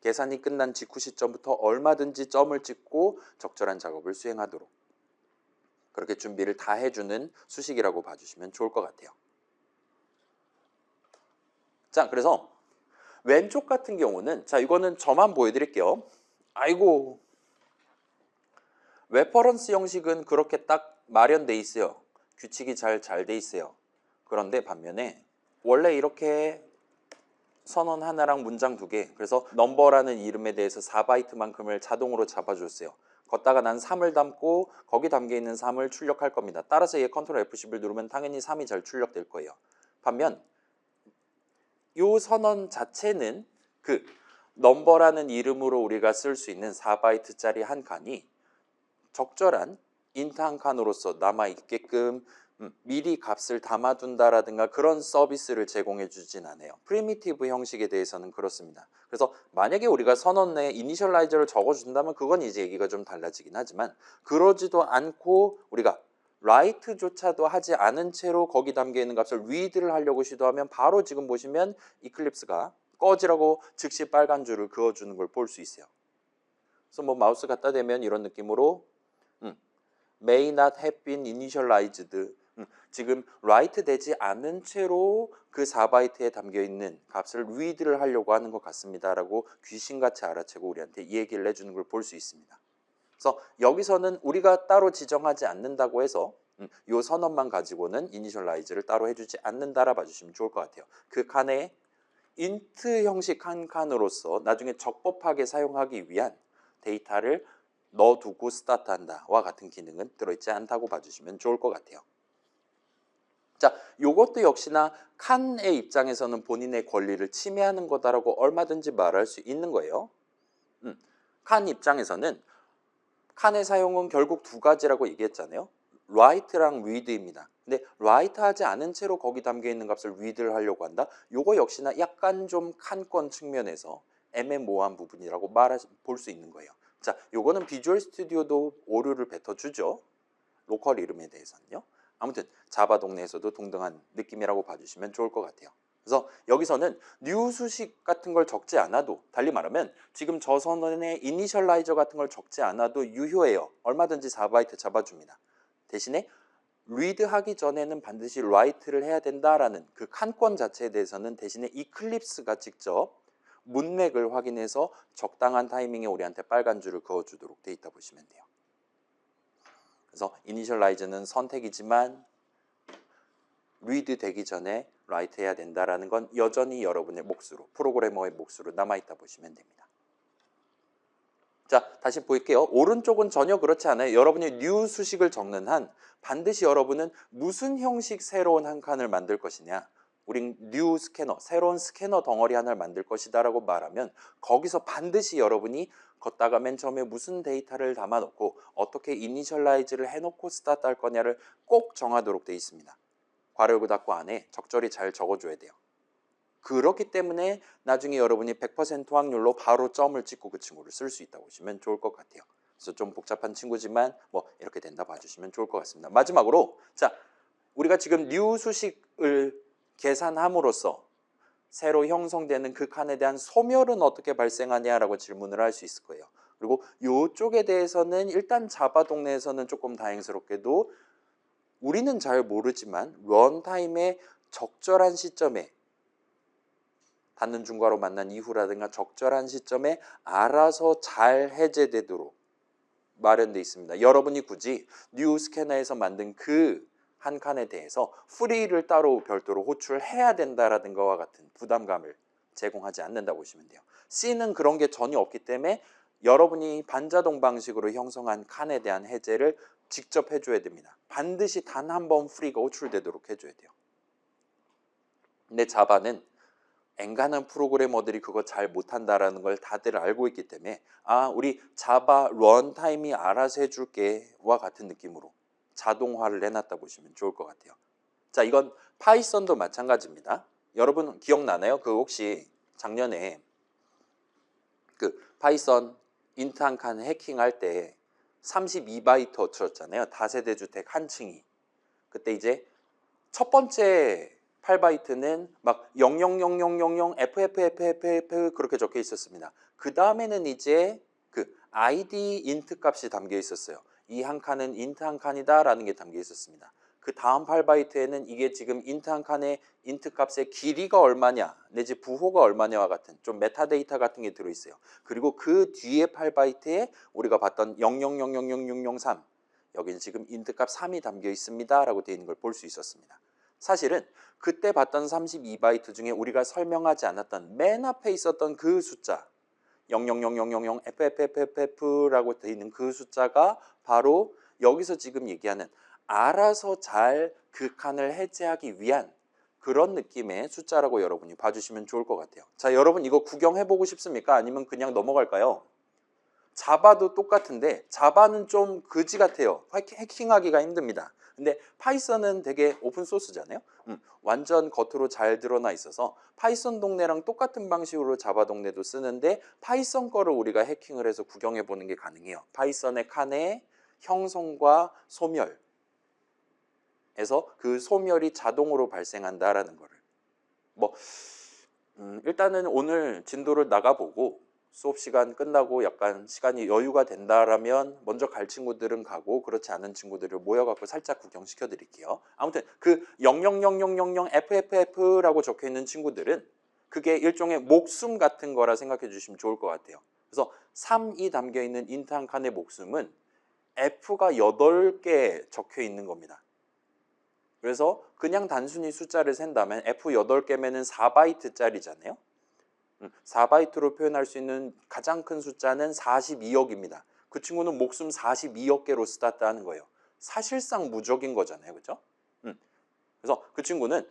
계산이 끝난 직후 시점부터 얼마든지 점을 찍고 적절한 작업을 수행하도록 그렇게 준비를 다 해주는 수식이라고 봐주시면 좋을 것 같아요. 자, 그래서 왼쪽 같은 경우는 자 이거는 저만 보여드릴게요. 아이고, 레퍼런스 형식은 그렇게 딱 마련돼 있어요. 규칙이 잘 돼 있어요. 그런데 반면에 원래 이렇게 선언 하나랑 문장 두 개, 그래서 넘버라는 이름에 대해서 4바이트만큼을 자동으로 잡아줬어요. 걷다가 난 3을 담고 거기 담겨 있는 3을 출력할 겁니다. 따라서 얘 컨트롤 F10을 누르면 당연히 3이 잘 출력될 거예요. 반면 이 선언 자체는 그 넘버라는 이름으로 우리가 쓸 수 있는 4바이트짜리 한 칸이 적절한 인트 한 칸으로서 남아있게끔 미리 값을 담아둔다라든가 그런 서비스를 제공해 주진 않아요. 프리미티브 형식에 대해서는 그렇습니다. 그래서 만약에 우리가 선언 내에 이니셜라이저를 적어준다면 그건 이제 얘기가 좀 달라지긴 하지만 그러지도 않고 우리가 라이트조차도 하지 않은 채로 거기 담겨 있는 값을 리드를 하려고 시도하면 바로 지금 보시면 이클립스가 꺼지라고 즉시 빨간 줄을 그어주는 걸 볼 수 있어요. 그래서 뭐 마우스 갖다 대면 이런 느낌으로 may not have been initialized 지금 write 되지 않은 채로 그 4바이트에 담겨 있는 값을 read를 하려고 하는 것 같습니다 라고 귀신같이 알아채고 우리한테 이 얘기를 해주는 걸 볼 수 있습니다. 그래서 여기서는 우리가 따로 지정하지 않는다고 해서 이 선언만 가지고는 이니셜라이즈를 따로 해주지 않는다라 봐주시면 좋을 것 같아요. 그 칸에 인트 형식 한 칸으로서 나중에 적법하게 사용하기 위한 데이터를 넣어두고 스타트한다와 같은 기능은 들어있지 않다고 봐주시면 좋을 것 같아요. 자, 요것도 역시나 칸의 입장에서는 본인의 권리를 침해하는 거다라고 얼마든지 말할 수 있는 거예요. 칸 입장에서는 칸의 사용은 결국 두 가지라고 얘기했잖아요. write랑 read입니다. 근데 write 하지 않은 채로 거기 담겨 있는 값을 read를 하려고 한다. 요거 역시나 약간 좀 칸권 측면에서 애매모호한 부분이라고 볼 수 있는 거예요. 자, 요거는 비주얼 스튜디오도 오류를 뱉어주죠. 로컬 이름에 대해서는요. 아무튼 자바 동네에서도 동등한 느낌이라고 봐주시면 좋을 것 같아요. 그래서 여기서는 new 수식 같은 걸 적지 않아도, 달리 말하면 지금 저 선언에 이니셜라이저 같은 걸 적지 않아도 유효해요. 얼마든지 4바이트 잡아줍니다. 대신에 read 하기 전에는 반드시 write를 해야 된다라는 그 칸권 자체에 대해서는 대신에 이클립스가 직접 문맥을 확인해서 적당한 타이밍에 우리한테 빨간 줄을 그어주도록 돼 있다 보시면 돼요. 그래서 이니셜라이즈는 선택이지만 read 되기 전에 write 해야 된다라는 건 여전히 여러분의 몫으로, 프로그래머의 몫으로 남아있다 보시면 됩니다. 자, 다시 볼게요. 오른쪽은 전혀 그렇지 않아요. 여러분이 new 수식을 적는 한 반드시 여러분은 무슨 형식 새로운 한 칸을 만들 것이냐, 우린 new 스캐너, 새로운 스캐너 덩어리 하나를 만들 것이다 라고 말하면 거기서 반드시 여러분이 걷다가 맨 처음에 무슨 데이터를 담아놓고 어떻게 이니셜라이즈를 해놓고 스타트 할 거냐를 꼭 정하도록 되어 있습니다. 괄호 열고 닫고 안에 적절히 잘 적어줘야 돼요. 그렇기 때문에 나중에 여러분이 100% 확률로 바로 점을 찍고 그 친구를 쓸 수 있다고 보시면 좋을 것 같아요. 그래서 좀 복잡한 친구지만 뭐 이렇게 된다 봐주시면 좋을 것 같습니다. 마지막으로 자, 우리가 지금 new 수식을 계산함으로써 새로 형성되는 그 칸에 대한 소멸은 어떻게 발생하냐라고 질문을 할 수 있을 거예요. 그리고 이쪽에 대해서는 일단 자바 동네에서는 조금 다행스럽게도 우리는 잘 모르지만 런타임의 적절한 시점에 닫는 중괄호 만난 이후라든가 적절한 시점에 알아서 잘 해제되도록 마련되어 있습니다. 여러분이 굳이 뉴 스캐너에서 만든 그 한 칸에 대해서 프리를 따로 별도로 호출해야 된다라는 것과 같은 부담감을 제공하지 않는다고 보시면 돼요. C는 그런 게 전혀 없기 때문에 여러분이 반자동 방식으로 형성한 칸에 대한 해제를 직접 해줘야 됩니다. 반드시 단 한 번 프리가 호출되도록 해줘야 돼요. 근데 자바는 엔간한 프로그래머들이 그거 잘 못한다라는 걸 다들 알고 있기 때문에 우리 자바 런타임이 알아서 해줄게와 같은 느낌으로 자동화를 해놨다 보시면 좋을 것 같아요. 자, 이건 파이썬도 마찬가지입니다. 여러분 기억나나요? 그 혹시 작년에 그 파이썬 인트 한 칸 해킹할 때 32바이트 어치였잖아요. 다세대 주택 한 층이. 그때 이제 첫 번째 8바이트는 막 000000 FFFFF 그렇게 적혀 있었습니다. 그 다음에는 이제 그 ID 인트 값이 담겨 있었어요. 이 한 칸은 인트 한 칸이다 라는 게 담겨 있었습니다. 그 다음 8바이트에는 이게 지금 인트 한 칸의 인트 값의 길이가 얼마냐 내지 부호가 얼마냐와 같은 좀 메타데이터 같은 게 들어있어요. 그리고 그 뒤에 8바이트에 우리가 봤던 00000003 여기는 지금 인트 값 3이 담겨 있습니다 라고 되어 있는 걸 볼 수 있었습니다. 사실은 그때 봤던 32바이트 중에 우리가 설명하지 않았던 맨 앞에 있었던 그 숫자 000000 FFFF라고 되어 있는 그 숫자가 바로 여기서 지금 얘기하는 알아서 잘 그 칸을 해제하기 위한 그런 느낌의 숫자라고 여러분이 봐주시면 좋을 것 같아요. 자, 여러분 이거 구경해보고 싶습니까? 아니면 그냥 넘어갈까요? 자바도 똑같은데 자바는 좀 그지 같아요. 해킹하기가 힘듭니다. 근데 파이썬은 되게 오픈소스잖아요. 완전 겉으로 잘 드러나 있어서 파이썬 동네랑 똑같은 방식으로 자바 동네도 쓰는데 파이썬 거를 우리가 해킹을 해서 구경해 보는 게 가능해요. 파이썬의 칸의 형성과 소멸에서 그 소멸이 자동으로 발생한다라는 거를 뭐 일단은 오늘 진도를 나가보고 수업 시간 끝나고 약간 시간이 여유가 된다라면 먼저 갈 친구들은 가고 그렇지 않은 친구들을 모여갖고 살짝 구경시켜 드릴게요. 아무튼 그 000000 FFF라고 적혀 있는 친구들은 그게 일종의 목숨 같은 거라 생각해 주시면 좋을 것 같아요. 그래서 3이 담겨 있는 인트 한 칸의 목숨은 F가 8개 적혀 있는 겁니다. 그래서 그냥 단순히 숫자를 센다면 F 8개면은 4바이트짜리잖아요. 4바이트로 표현할 수 있는 가장 큰 숫자는 42억입니다. 그 친구는 목숨 42억 개로 스타트하는 거예요. 사실상 무적인 거잖아요. 그렇죠? 그래서 그 친구는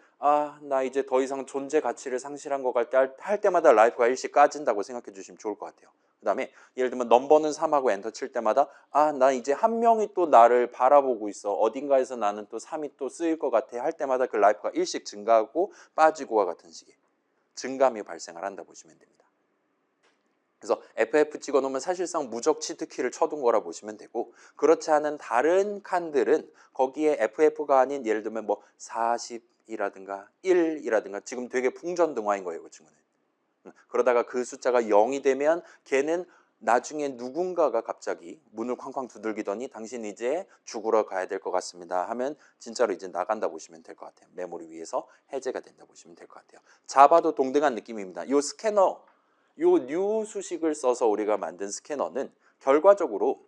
나 이제 더 이상 존재 가치를 상실한 것 같을 때 할 때마다 라이프가 일씩 까진다고 생각해 주시면 좋을 것 같아요. 그 다음에 예를 들면 넘버는 3하고 엔터 칠 때마다 나 이제 한 명이 또 나를 바라보고 있어. 어딘가에서 나는 또 3이 또 쓰일 것 같아. 할 때마다 그 라이프가 일씩 증가하고 빠지고와 같은 식의 증감이 발생을 한다 보시면 됩니다. 그래서 FF 찍어놓으면 사실상 무적 치트키를 쳐둔 거라 보시면 되고 그렇지 않은 다른 칸들은 거기에 FF가 아닌 예를 들면 뭐 40이라든가 1이라든가 지금 되게 풍전등화인 거예요. 그 친구는. 그러다가 그 숫자가 0이 되면 걔는 나중에 누군가가 갑자기 문을 쾅쾅 두들기더니 당신 이제 죽으러 가야 될 것 같습니다 하면 진짜로 이제 나간다 보시면 될 것 같아요. 메모리 위에서 해제가 된다 보시면 될 것 같아요. 자바도 동등한 느낌입니다. 이 스캐너, 이 뉴 수식을 써서 우리가 만든 스캐너는 결과적으로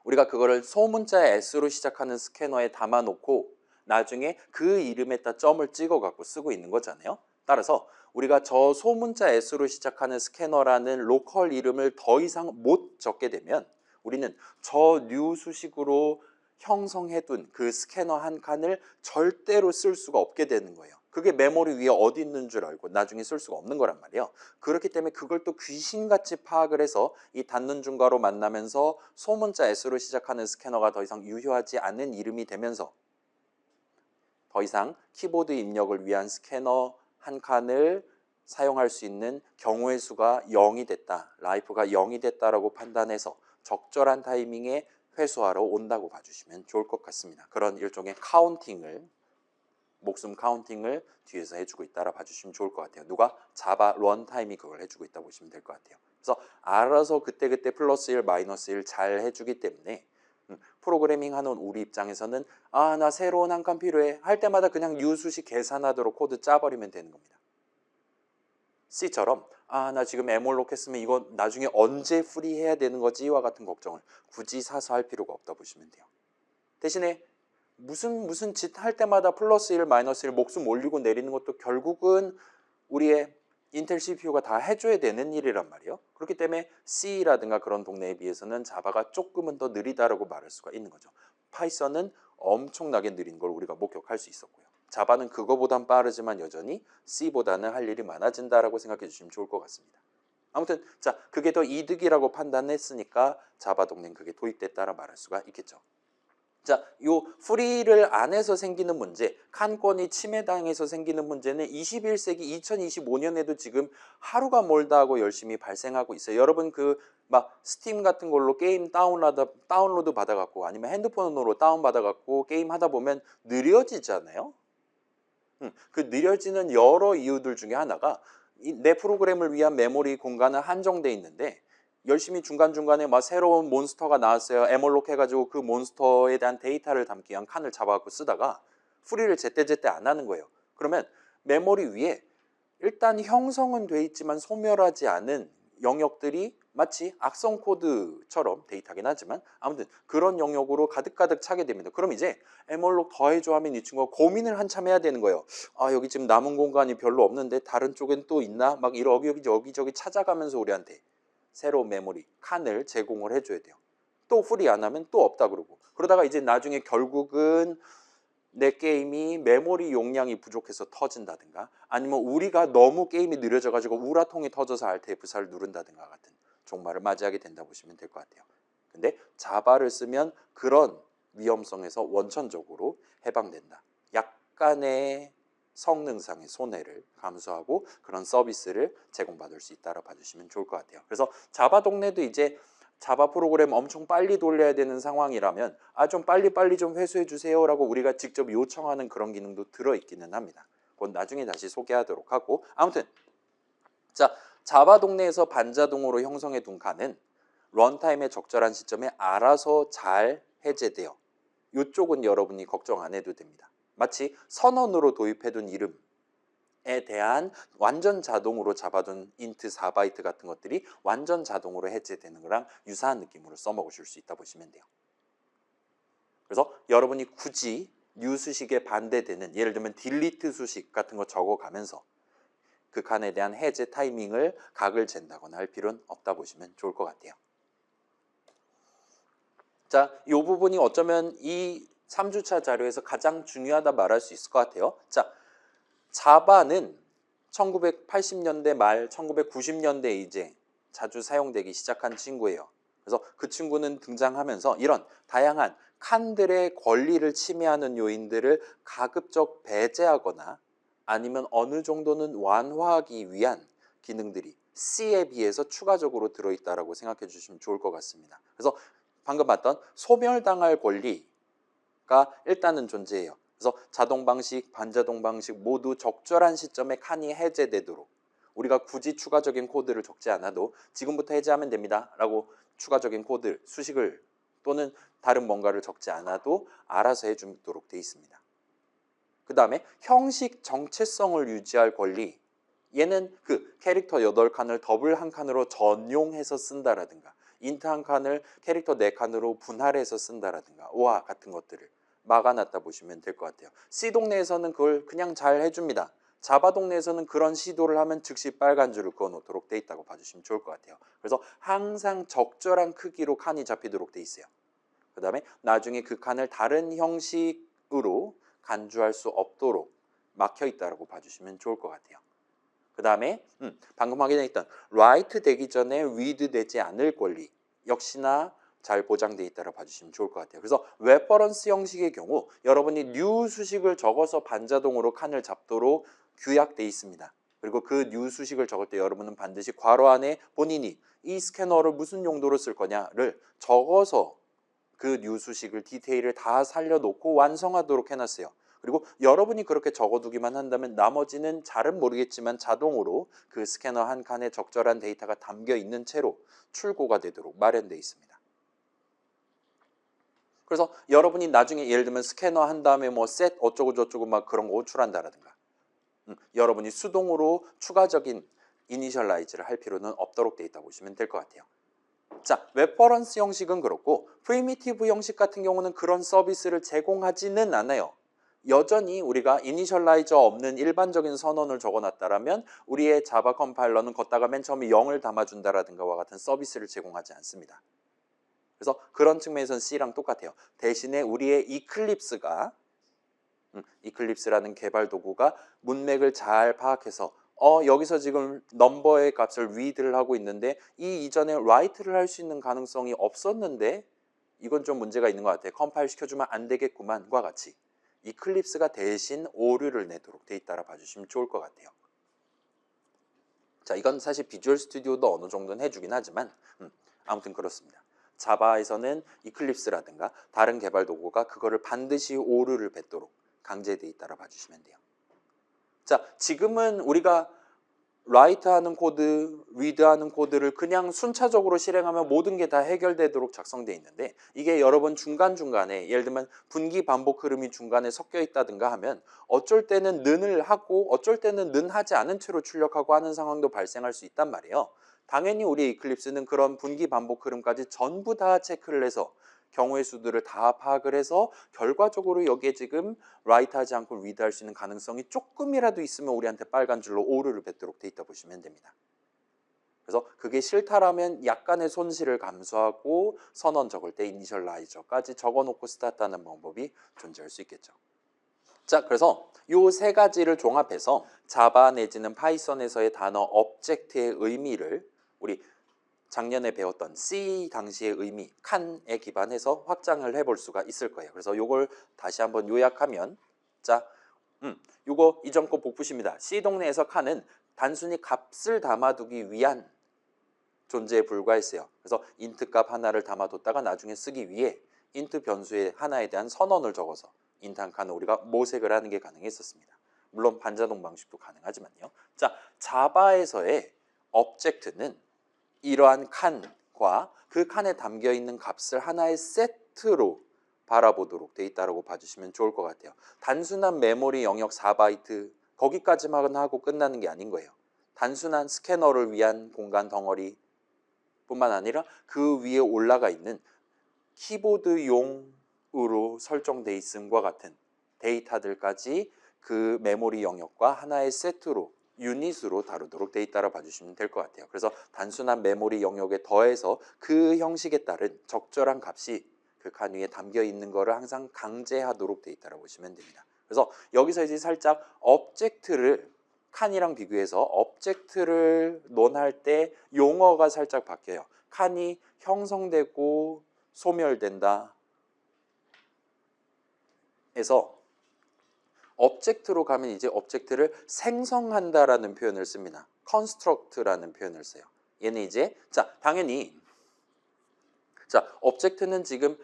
우리가 그거를 소문자 S로 시작하는 스캐너에 담아놓고 나중에 그 이름에다 점을 찍어 갖고 쓰고 있는 거잖아요. 따라서 우리가 저 소문자 S로 시작하는 스캐너라는 로컬 이름을 더 이상 못 적게 되면 우리는 저 뉴 수식으로 형성해둔 그 스캐너 한 칸을 절대로 쓸 수가 없게 되는 거예요. 그게 메모리 위에 어디 있는 줄 알고 나중에 쓸 수가 없는 거란 말이에요. 그렇기 때문에 그걸 또 귀신같이 파악을 해서 이 닫는 중괄호 만나면서 소문자 S로 시작하는 스캐너가 더 이상 유효하지 않은 이름이 되면서 더 이상 키보드 입력을 위한 스캐너 한 칸을 사용할 수 있는 경우의 수가 0이 됐다. 라이프가 0이 됐다라고 판단해서 적절한 타이밍에 회수하러 온다고 봐주시면 좋을 것 같습니다. 그런 일종의 카운팅을 목숨 카운팅을 뒤에서 해주고 있다라 봐주시면 좋을 것 같아요. 누가? 자바 런타임이 그걸 해주고 있다 보시면 될 것 같아요. 그래서 알아서 그때그때 플러스 1, 마이너스 1 잘 해주기 때문에 프로그래밍 하는 우리 입장에서는 나 새로운 한 칸 필요해 할 때마다 그냥 뉴 수식 계산하도록 코드 짜버리면 되는 겁니다. C처럼 나 지금 에몰록 했으면 이거 나중에 언제 프리해야 되는 거지와 같은 걱정을 굳이 사서 할 필요가 없다 보시면 돼요. 대신에 무슨 짓 할 때마다 플러스 1, 마이너스 1 목숨 올리고 내리는 것도 결국은 우리의 인텔 CPU가 다 해줘야 되는 일이란 말이에요. 그렇기 때문에 C라든가 그런 동네에 비해서는 자바가 조금은 더 느리다라고 말할 수가 있는 거죠. 파이썬은 엄청나게 느린 걸 우리가 목격할 수 있었고요. 자바는 그거보단 빠르지만 여전히 C보다는 할 일이 많아진다라고 생각해 주시면 좋을 것 같습니다. 아무튼 자, 그게 더 이득이라고 판단했으니까 자바 동네는 그게 도입됐다라 말할 수가 있겠죠. 자, 요 프리를 안에서 생기는 문제, 칸권이 침해당해서 생기는 문제는 21세기 2025년에도 지금 하루가 멀다 하고 열심히 발생하고 있어요. 여러분 그 막 스팀 같은 걸로 게임 다운로드 받아갖고 아니면 핸드폰으로 다운받아갖고 게임 하다 보면 느려지잖아요. 그 느려지는 여러 이유들 중에 하나가 내 프로그램을 위한 메모리 공간은 한정돼 있는데 열심히 중간중간에 막 새로운 몬스터가 나왔어요. 에몰록 해가지고 그 몬스터에 대한 데이터를 담기 위한 칸을 잡아갖고 쓰다가 프리를 제때제때 안 하는 거예요. 그러면 메모리 위에 일단 형성은 돼 있지만 소멸하지 않은 영역들이 마치 악성 코드처럼 데이터긴 하지만 아무튼 그런 영역으로 가득가득 차게 됩니다. 그럼 이제 에몰록 더해줘 하면 이 친구가 고민을 한참 해야 되는 거예요. 아, 여기 지금 남은 공간이 별로 없는데 다른 쪽엔 또 있나? 막 여기저기 찾아가면서 우리한테 새로운 메모리 칸을 제공을 해줘야 돼요. 또 프리 안 하면 또 없다 그러고 그러다가 이제 나중에 결국은 내 게임이 메모리 용량이 부족해서 터진다든가 아니면 우리가 너무 게임이 느려져 가지고 우라통이 터져서 Alt F4를 누른다든가 같은 종말을 맞이하게 된다 보시면 될 것 같아요. 근데 자바를 쓰면 그런 위험성에서 원천적으로 해방된다. 약간의 성능상의 손해를 감수하고 그런 서비스를 제공받을 수 있다라 봐주시면 좋을 것 같아요. 그래서 자바 동네도 이제 자바 프로그램 엄청 빨리 돌려야 되는 상황이라면 좀 빨리 좀 회수해 주세요 라고 우리가 직접 요청하는 그런 기능도 들어있기는 합니다. 그건 나중에 다시 소개하도록 하고 아무튼 자, 자바 동네에서 반자동으로 형성해 둔 칸은 런타임의 적절한 시점에 알아서 잘 해제돼요. 이쪽은 여러분이 걱정 안 해도 됩니다. 마치 선언으로 도입해둔 이름에 대한 완전 자동으로 잡아둔 인트 4바이트 같은 것들이 완전 자동으로 해제되는 거랑 유사한 느낌으로 써먹으실 수 있다 보시면 돼요. 그래서 여러분이 굳이 뉴 수식에 반대되는 예를 들면 딜리트 수식 같은 거 적어가면서 그 칸에 대한 해제 타이밍을 각을 잰다거나 할 필요는 없다 보시면 좋을 것 같아요. 자, 이 부분이 어쩌면 이 3주차 자료에서 가장 중요하다 말할 수 있을 것 같아요. 자, 자바는 1980년대 말 1990년대에 이제 자주 사용되기 시작한 친구예요. 그래서 그 친구는 등장하면서 이런 다양한 칸들의 권리를 침해하는 요인들을 가급적 배제하거나 아니면 어느 정도는 완화하기 위한 기능들이 C에 비해서 추가적으로 들어있다고 생각해 주시면 좋을 것 같습니다. 그래서 방금 봤던 소멸당할 권리가 일단은 존재해요. 그래서 자동 방식, 반자동 방식 모두 적절한 시점에 칸이 해제되도록 우리가 굳이 추가적인 코드를 적지 않아도 지금부터 해제하면 됩니다 라고 추가적인 코드, 수식을 또는 다른 뭔가를 적지 않아도 알아서 해주도록 되어 있습니다. 그 다음에 형식 정체성을 유지할 권리, 얘는 그 캐릭터 8칸을 더블 한 칸으로 전용해서 쓴다라든가 인트 한 칸을 캐릭터 4칸으로 분할해서 쓴다라든가 와 같은 것들을 막아놨다 보시면 될 것 같아요. C 동네에서는 그걸 그냥 잘 해줍니다. 자바 동네에서는 그런 시도를 하면 즉시 빨간 줄을 그어 놓도록 돼 있다고 봐주시면 좋을 것 같아요. 그래서 항상 적절한 크기로 칸이 잡히도록 돼 있어요. 그 다음에 나중에 그 칸을 다른 형식으로 간주할 수 없도록 막혀 있다고 봐주시면 좋을 것 같아요. 그 다음에 방금 확인했던 write 되기 전에 read 되지 않을 권리 역시나 잘 보장되어 있다고 봐주시면 좋을 것 같아요. 그래서 레퍼런스 형식의 경우 여러분이 new 수식을 적어서 반자동으로 칸을 잡도록 규약되어 있습니다. 그리고 그 new 수식을 적을 때 여러분은 반드시 괄호 안에 본인이 이 스캐너를 무슨 용도로 쓸 거냐를 적어서 그 new 수식을 디테일을 다 살려놓고 완성하도록 해놨어요. 그리고 여러분이 그렇게 적어두기만 한다면 나머지는 잘은 모르겠지만 자동으로 그 스캐너 한 칸에 적절한 데이터가 담겨 있는 채로 출고가 되도록 마련되어 있습니다. 그래서 여러분이 나중에 예를 들면 스캐너 한 다음에 뭐 셋 어쩌고 저쩌고 막 그런 거 호출한다라든가 여러분이 수동으로 추가적인 이니셜라이즈를 할 필요는 없도록 되어 있다고 보시면 될 것 같아요. 자, 레퍼런스 형식은 그렇고 프리미티브 형식 같은 경우는 그런 서비스를 제공하지는 않아요. 여전히 우리가 이니셜라이저 없는 일반적인 선언을 적어놨다라면 우리의 자바 컴파일러는 걷다가 맨 처음에 0을 담아준다라든가와 같은 서비스를 제공하지 않습니다. 그래서 그런 측면에서는 C랑 똑같아요. 대신에 우리의 이클립스가 이클립스라는 개발 도구가 문맥을 잘 파악해서 여기서 지금 넘버의 값을 read를 하고 있는데 이 이전에 write를 할 수 있는 가능성이 없었는데 이건 좀 문제가 있는 것 같아. 컴파일 시켜주면 안 되겠구만과 같이 이클립스가 대신 오류를 내도록 돼 있다라 봐주시면 좋을 것 같아요. 자, 이건 사실 비주얼 스튜디오도 어느 정도는 해주긴 하지만 아무튼 그렇습니다. 자바에서는 이클립스라든가 다른 개발 도구가 그거를 반드시 오류를 뱉도록 강제되어 있다라 봐주시면 돼요. 자, 지금은 우리가 write하는 코드, read하는 코드를 그냥 순차적으로 실행하면 모든 게 다 해결되도록 작성되어 있는데 이게 여러 번 중간중간에 예를 들면 분기 반복 흐름이 중간에 섞여 있다든가 하면 어쩔 때는 는을 하고 어쩔 때는 는 하지 않은 채로 출력하고 하는 상황도 발생할 수 있단 말이에요. 당연히 우리 이클립스는 그런 분기 반복 흐름까지 전부 다 체크를 해서 경우의 수들을 다 파악을 해서 결과적으로 여기에 지금 write하지 않고 read할 수 있는 가능성이 조금이라도 있으면 우리한테 빨간 줄로 오류를 뱉도록 돼 있다 보시면 됩니다. 그래서 그게 싫다라면 약간의 손실을 감수하고 선언 적을 때 이니셜라이저까지 적어놓고 스타트하는 방법이 존재할 수 있겠죠. 자, 그래서 이 세 가지를 종합해서 자바 내지는 파이썬에서의 단어 object의 의미를 우리 작년에 배웠던 C 당시의 의미, 칸에 기반해서 확장을 해볼 수가 있을 거예요. 그래서 이걸 다시 한번 요약하면 자, 요거 이전 거 복붙입니다. C 동네에서 칸은 단순히 값을 담아두기 위한 존재에 불과했어요. 그래서 int 값 하나를 담아뒀다가 나중에 쓰기 위해 int 변수의 하나에 대한 선언을 적어서 int 한 칸을 우리가 모색을 하는 게 가능했었습니다. 물론 반자동 방식도 가능하지만요. 자, 자바에서의 object는 이러한 칸과 그 칸에 담겨 있는 값을 하나의 세트로 바라보도록 돼 있다고 봐주시면 좋을 것 같아요. 단순한 메모리 영역 4바이트 거기까지만 하고 끝나는 게 아닌 거예요. 단순한 스캐너를 위한 공간 덩어리 뿐만 아니라 그 위에 올라가 있는 키보드용으로 설정돼 있음과 같은 데이터들까지 그 메모리 영역과 하나의 세트로 유닛으로 다루도록 돼 있다라 봐주시면 될 것 같아요. 그래서 단순한 메모리 영역에 더해서 그 형식에 따른 적절한 값이 그 칸 위에 담겨 있는 거를 항상 강제하도록 돼 있다라 보시면 됩니다. 그래서 여기서 이제 살짝 object를 칸이랑 비교해서 object를 논할 때 용어가 살짝 바뀌어요. 칸이 형성되고 소멸된다 해서 object로 가면 이제 object를 생성한다라는 표현을 씁니다. construct라는 표현을 써요. 얘는 이제 자, 당연히 자, object는 지금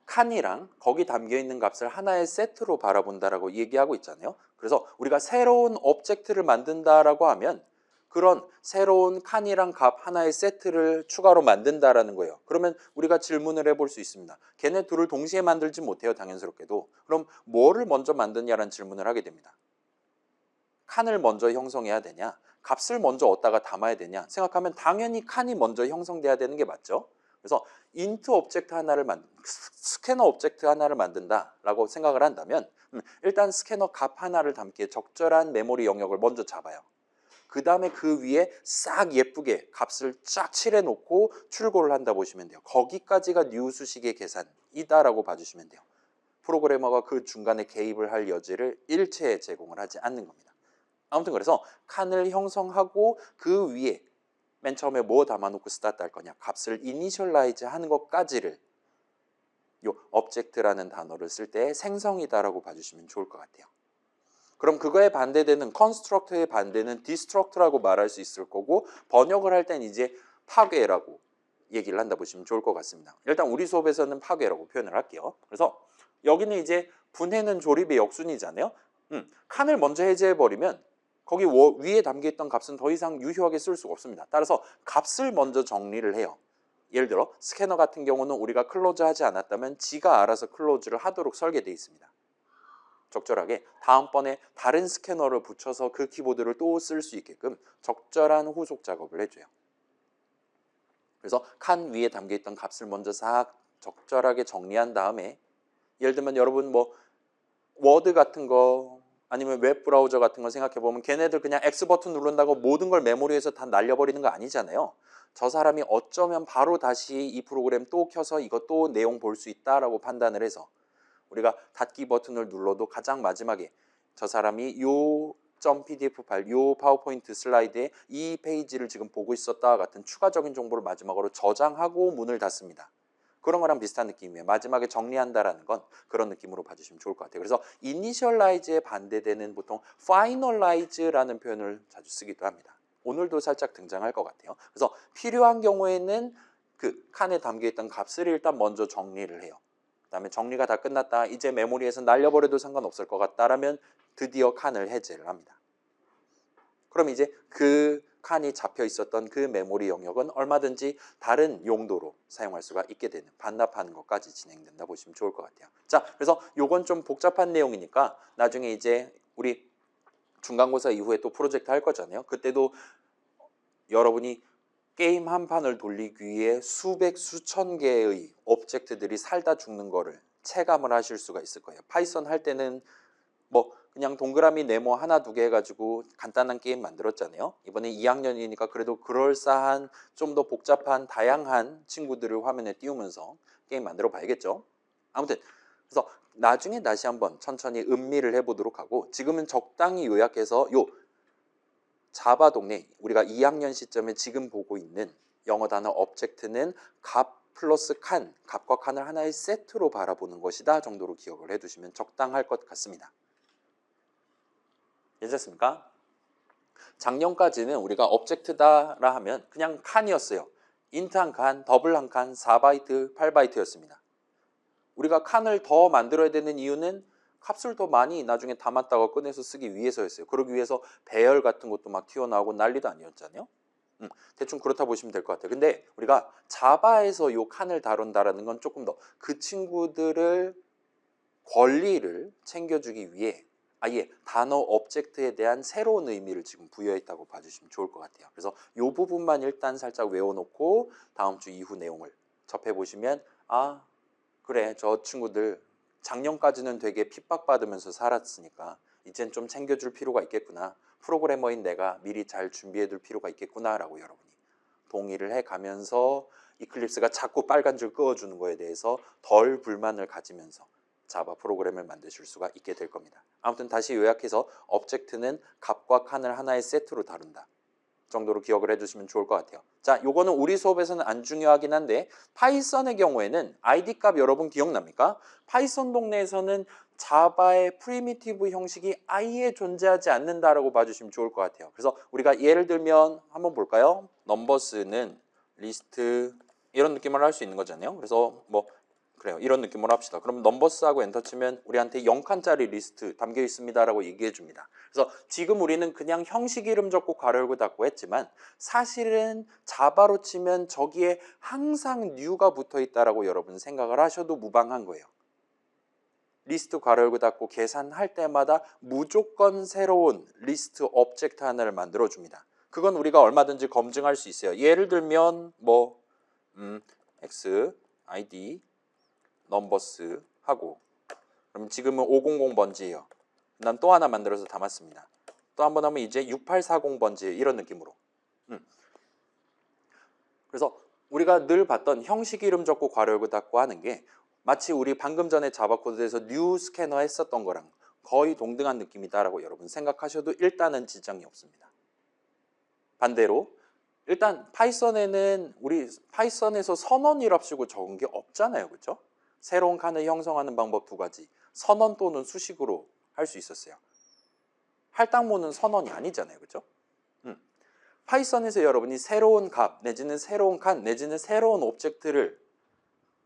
칸이랑 거기 담겨 있는 값을 하나의 세트로 바라본다라고 얘기하고 있잖아요. 그래서 우리가 새로운 object를 만든다라고 하면 그런 새로운 칸이랑 값 하나의 세트를 추가로 만든다라는 거예요. 그러면 우리가 질문을 해볼 수 있습니다. 걔네 둘을 동시에 만들지 못해요, 당연스럽게도. 그럼 뭐를 먼저 만드냐라는 질문을 하게 됩니다. 칸을 먼저 형성해야 되냐? 값을 먼저 얻다가 담아야 되냐? 생각하면 당연히 칸이 먼저 형성돼야 되는 게 맞죠? 그래서 int 오브젝트 하나를 스캐너 오브젝트 하나를 만든다라고 생각을 한다면 일단 스캐너 값 하나를 담기에 적절한 메모리 영역을 먼저 잡아요. 그 다음에 그 위에 싹 예쁘게 값을 쫙 칠해놓고 출고를 한다 보시면 돼요. 거기까지가 new 수식의 계산이다라고 봐주시면 돼요. 프로그래머가 그 중간에 개입을 할 여지를 일체 제공을 하지 않는 겁니다. 아무튼 그래서 칸을 형성하고 그 위에 맨 처음에 뭐 담아놓고 스타트 할 거냐, 값을 이니셜라이즈 하는 것까지를 요 object라는 단어를 쓸 때 생성이다라고 봐주시면 좋을 것 같아요. 그럼 그거에 반대되는 construct의 반대는 destruct라고 말할 수 있을 거고 번역을 할 땐 이제 파괴라고 얘기를 한다 보시면 좋을 것 같습니다. 일단 우리 수업에서는 파괴라고 표현을 할게요. 그래서 여기는 이제 분해는 조립의 역순이잖아요. 칸을 먼저 해제해버리면 거기 위에 담겨있던 값은 더 이상 유효하게 쓸 수가 없습니다. 따라서 값을 먼저 정리를 해요. 예를 들어 스캐너 같은 경우는 우리가 클로즈 하지 않았다면 지가 알아서 클로즈를 하도록 설계되어 있습니다. 적절하게 다음번에 다른 스캐너를 붙여서 그 키보드를 또 쓸 수 있게끔 적절한 후속 작업을 해줘요. 그래서 칸 위에 담겨있던 값을 먼저 싹 적절하게 정리한 다음에 예를 들면 여러분 뭐 워드 같은 거 아니면 웹브라우저 같은 거 생각해보면 걔네들 그냥 X 버튼 누른다고 모든 걸 메모리에서 다 날려버리는 거 아니잖아요. 저 사람이 어쩌면 바로 다시 이 프로그램 또 켜서 이거 또 내용 볼 수 있다라고 판단을 해서 우리가 닫기 버튼을 눌러도 가장 마지막에 저 사람이 요 .pdf 파일, 요 파워포인트 슬라이드에 이 페이지를 지금 보고 있었다 같은 추가적인 정보를 마지막으로 저장하고 문을 닫습니다. 그런 거랑 비슷한 느낌이에요. 마지막에 정리한다라는 건 그런 느낌으로 봐주시면 좋을 것 같아요. 그래서 initialize에 반대되는 보통 finalize라는 표현을 자주 쓰기도 합니다. 오늘도 살짝 등장할 것 같아요. 그래서 필요한 경우에는 그 칸에 담겨있던 값을 일단 먼저 정리를 해요. 그 다음에 정리가 다 끝났다. 이제 메모리에서 날려버려도 상관없을 것 같다라면 드디어 칸을 해제를 합니다. 그럼 이제 그 칸이 잡혀 있었던 그 메모리 영역은 얼마든지 다른 용도로 사용할 수가 있게 되는, 반납하는 것까지 진행된다 보시면 좋을 것 같아요. 자, 그래서 요건 좀 복잡한 내용이니까 나중에 이제 우리 중간고사 이후에 또 프로젝트 할 거잖아요. 그때도 여러분이 게임 한 판을 돌리기 위해 수백 수천 개의 오브젝트들이 살다 죽는 거를 체감을 하실 수가 있을 거예요. 파이썬 할 때는 뭐 그냥 동그라미 네모 하나 두 개 해가지고 간단한 게임 만들었잖아요. 이번에 2학년이니까 그래도 그럴싸한 좀 더 복잡한 다양한 친구들을 화면에 띄우면서 게임 만들어 봐야겠죠. 아무튼 그래서 나중에 다시 한번 천천히 음미를 해보도록 하고, 지금은 적당히 요약해서 요 자바 동네 우리가 2학년 시점에 지금 보고 있는 영어 단어 object는 값 플러스 칸, 값과 칸을 하나의 세트로 바라보는 것이다 정도로 기억을 해두시면 적당할 것 같습니다. 괜찮습니까? 작년까지는 우리가 object다라 하면 그냥 칸이었어요. 인트 한 칸, 더블 한 칸, 4바이트, 8바이트였습니다. 우리가 칸을 더 만들어야 되는 이유는 값을 더 많이 나중에 담았다가 꺼내서 쓰기 위해서였어요. 그러기 위해서 배열 같은 것도 막 튀어나오고 난리도 아니었잖아요. 대충 그렇다 보시면 될 것 같아요. 근데 우리가 자바에서 요 칸을 다룬다라는 건 조금 더 그 친구들을 권리를 챙겨주기 위해 아예 단어 object에 대한 새로운 의미를 지금 부여했다고 봐주시면 좋을 것 같아요. 그래서 이 부분만 일단 살짝 외워놓고 다음 주 이후 내용을 접해보시면, 아 그래 저 친구들 작년까지는 되게 핍박받으면서 살았으니까 이젠 좀 챙겨줄 필요가 있겠구나, 프로그래머인 내가 미리 잘 준비해둘 필요가 있겠구나 라고 여러분이 동의를 해가면서 이클립스가 자꾸 빨간 줄 그어주는 거에 대해서 덜 불만을 가지면서 자바 프로그램을 만드실 수가 있게 될 겁니다. 아무튼 다시 요약해서 object는 값과 칸을 하나의 세트로 다룬다 정도로 기억을 해두시면 좋을 것 같아요. 자, 요거는 우리 수업에서는 안 중요하긴 한데 파이썬의 경우에는 id 값 여러분 기억납니까? 파이썬 동네에서는 자바의 프리미티브 형식이 아예 존재하지 않는다라고 봐주시면 좋을 것 같아요. 그래서 우리가 예를 들면 한번 볼까요? 넘버스는 리스트 이런 느낌을 할 수 있는 거잖아요. 그래서 뭐 그래요. 이런 느낌으로 합시다. 그럼 넘버스하고 엔터 치면 우리한테 0칸짜리 리스트 담겨 있습니다라고 얘기해 줍니다. 그래서 지금 우리는 그냥 형식 이름 적고 괄호 열고 닫고 했지만 사실은 자바로 치면 저기에 항상 new가 붙어 있다라고 여러분 생각을 하셔도 무방한 거예요. 리스트 괄호 열고 닫고 계산할 때마다 무조건 새로운 리스트 오브젝트 하나를 만들어 줍니다. 그건 우리가 얼마든지 검증할 수 있어요. 예를 들면 뭐 x id 넘버스 하고, 그럼 지금은 500번지예요. 난 또 하나 만들어서 담았습니다. 또 한 번 하면 이제 6840번지 이런 느낌으로. 그래서 우리가 늘 봤던 형식 이름 적고 괄호 열고 닫고 하는 게 마치 우리 방금 전에 자바 코드에서 뉴 스캐너 했었던 거랑 거의 동등한 느낌이다라고 여러분 생각하셔도 일단은 지장이 없습니다. 반대로 일단 파이썬에는 우리 파이썬에서 선언이랍시고 적은 게 없잖아요. 그렇죠? 새로운 칸을 형성하는 방법 두 가지. 선언 또는 수식으로 할 수 있었어요. 할당모는 선언이 아니잖아요. 그렇죠? 파이썬에서 여러분이 새로운 값 내지는 새로운 칸 내지는 새로운 오브젝트를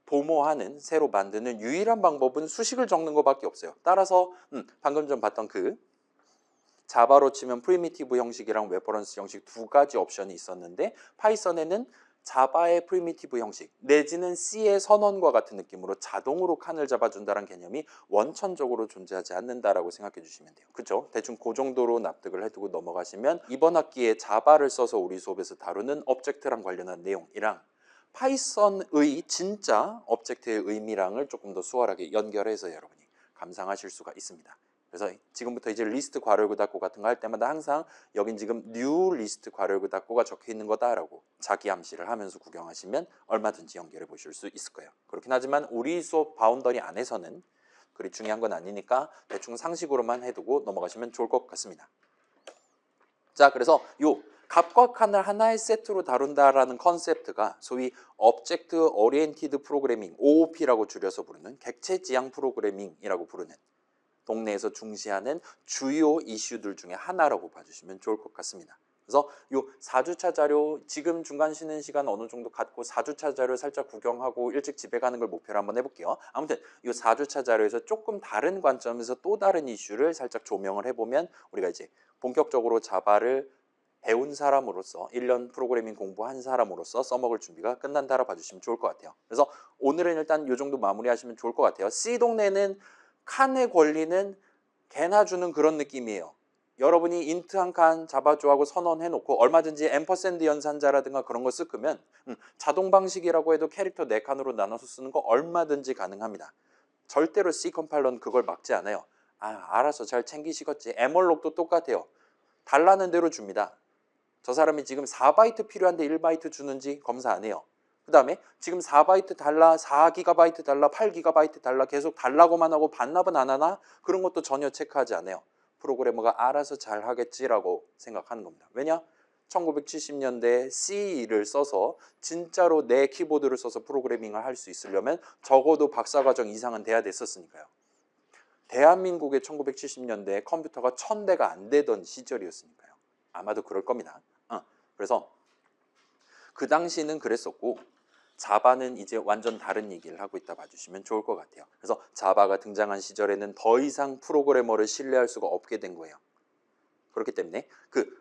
도모하는, 새로 만드는 유일한 방법은 수식을 적는 것밖에 없어요. 따라서 방금 전 봤던 그 자바로 치면 프리미티브 형식이랑 레퍼런스 형식 두 가지 옵션이 있었는데 파이썬에는 자바의 프리미티브 형식 내지는 C의 선언과 같은 느낌으로 자동으로 칸을 잡아준다는 개념이 원천적으로 존재하지 않는다라고 생각해 주시면 돼요. 그렇죠? 대충 그 정도로 납득을 해두고 넘어가시면 이번 학기에 자바를 써서 우리 수업에서 다루는 오브젝트랑 관련한 내용이랑 파이썬의 진짜 오브젝트의 의미랑을 조금 더 수월하게 연결해서 여러분이 감상하실 수가 있습니다. 그래서 지금부터 이제 리스트 괄호 열고 닫고 같은 거 할 때마다 항상 여긴 지금 new 리스트 괄호 열고 닫고가 적혀 있는 거다라고 자기 암시를 하면서 구경하시면 얼마든지 연결해 보실 수 있을 거예요. 그렇긴 하지만 우리 수업 바운더리 안에서는 그리 중요한 건 아니니까 대충 상식으로만 해두고 넘어가시면 좋을 것 같습니다. 자, 그래서 요 값과 칸을 하나의 세트로 다룬다라는 컨셉트가 소위 Object Oriented Programming, OOP라고 줄여서 부르는 객체지향 프로그래밍이라고 부르는 동네에서 중시하는 주요 이슈들 중에 하나라고 봐주시면 좋을 것 같습니다. 그래서 요 4주차 자료 지금 중간 쉬는 시간 어느 정도 갖고 4주차 자료 살짝 구경하고 일찍 집에 가는 걸 목표로 한번 해볼게요. 아무튼 요 4주차 자료에서 조금 다른 관점에서 또 다른 이슈를 살짝 조명을 해보면 우리가 이제 본격적으로 자바를 배운 사람으로서 1년 프로그래밍 공부한 사람으로서 써먹을 준비가 끝난다라 봐주시면 좋을 것 같아요. 그래서 오늘은 일단 요 정도 마무리하시면 좋을 것 같아요. C 동네는 칸의 권리는 개나 주는 그런 느낌이에요. 여러분이 인트 한 칸 잡아줘하고 선언해놓고 얼마든지 앰퍼샌드 연산자라든가 그런 거 쓰면 자동 방식이라고 해도 캐릭터 4칸으로 나눠서 쓰는 거 얼마든지 가능합니다. 절대로 C 컴파일러는 그걸 막지 않아요. 알아서 잘 챙기시겠지. 에멀록도 똑같아요. 달라는 대로 줍니다. 저 사람이 지금 4바이트 필요한데 1바이트 주는지 검사 안 해요. 그 다음에 지금 4바이트 달라, 4GB 달라, 8GB 달라 계속 달라고만 하고 반납은 안 하나? 그런 것도 전혀 체크하지 않아요. 프로그래머가 알아서 잘 하겠지라고 생각하는 겁니다. 왜냐? 1970년대에 C를 써서 진짜로 내 키보드를 써서 프로그래밍을 할 수 있으려면 적어도 박사과정 이상은 돼야 됐었으니까요. 대한민국의 1970년대에 컴퓨터가 1000대가 안 되던 시절이었으니까요. 아마도 그럴 겁니다. 그래서 그 당시는 그랬었고 자바는 이제 완전 다른 얘기를 하고 있다 봐주시면 좋을 것 같아요. 그래서 자바가 등장한 시절에는 더 이상 프로그래머를 신뢰할 수가 없게 된 거예요. 그렇기 때문에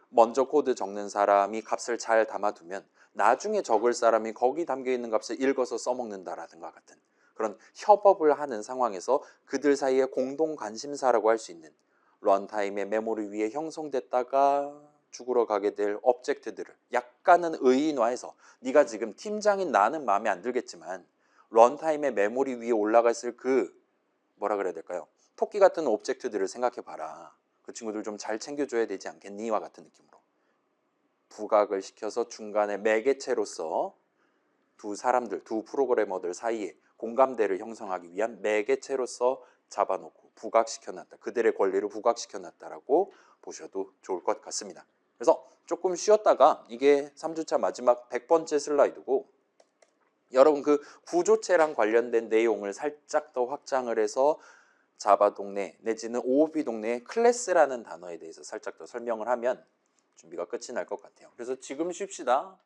먼저 코드 적는 사람이 값을 잘 담아두면 나중에 적을 사람이 거기 담겨있는 값을 읽어서 써먹는다라든가 같은 그런 협업을 하는 상황에서 그들 사이에 공동 관심사라고 할 수 있는 런타임의 메모리 위에 형성됐다가 죽으러 가게 될 오브젝트들을 약간은 의인화해서 네가 지금 팀장인 나는 마음에 안 들겠지만 런타임의 메모리 위에 올라가 있을 뭐라 그래야 될까요? 토끼 같은 오브젝트들을 생각해 봐라. 그 친구들 좀 잘 챙겨줘야 되지 않겠니와 같은 느낌으로 부각을 시켜서 중간에 매개체로서 두 프로그래머들 사이에 공감대를 형성하기 위한 매개체로서 잡아놓고 부각시켜놨다. 그들의 권리를 부각시켜놨다라고 보셔도 좋을 것 같습니다. 그래서 조금 쉬었다가 이게 3주차 마지막 100번째 슬라이드고 여러분 구조체랑 관련된 내용을 살짝 더 확장을 해서 자바 동네 내지는 OOP 동네의 클래스라는 단어에 대해서 살짝 더 설명을 하면 준비가 끝이 날 것 같아요. 그래서 지금 쉽시다.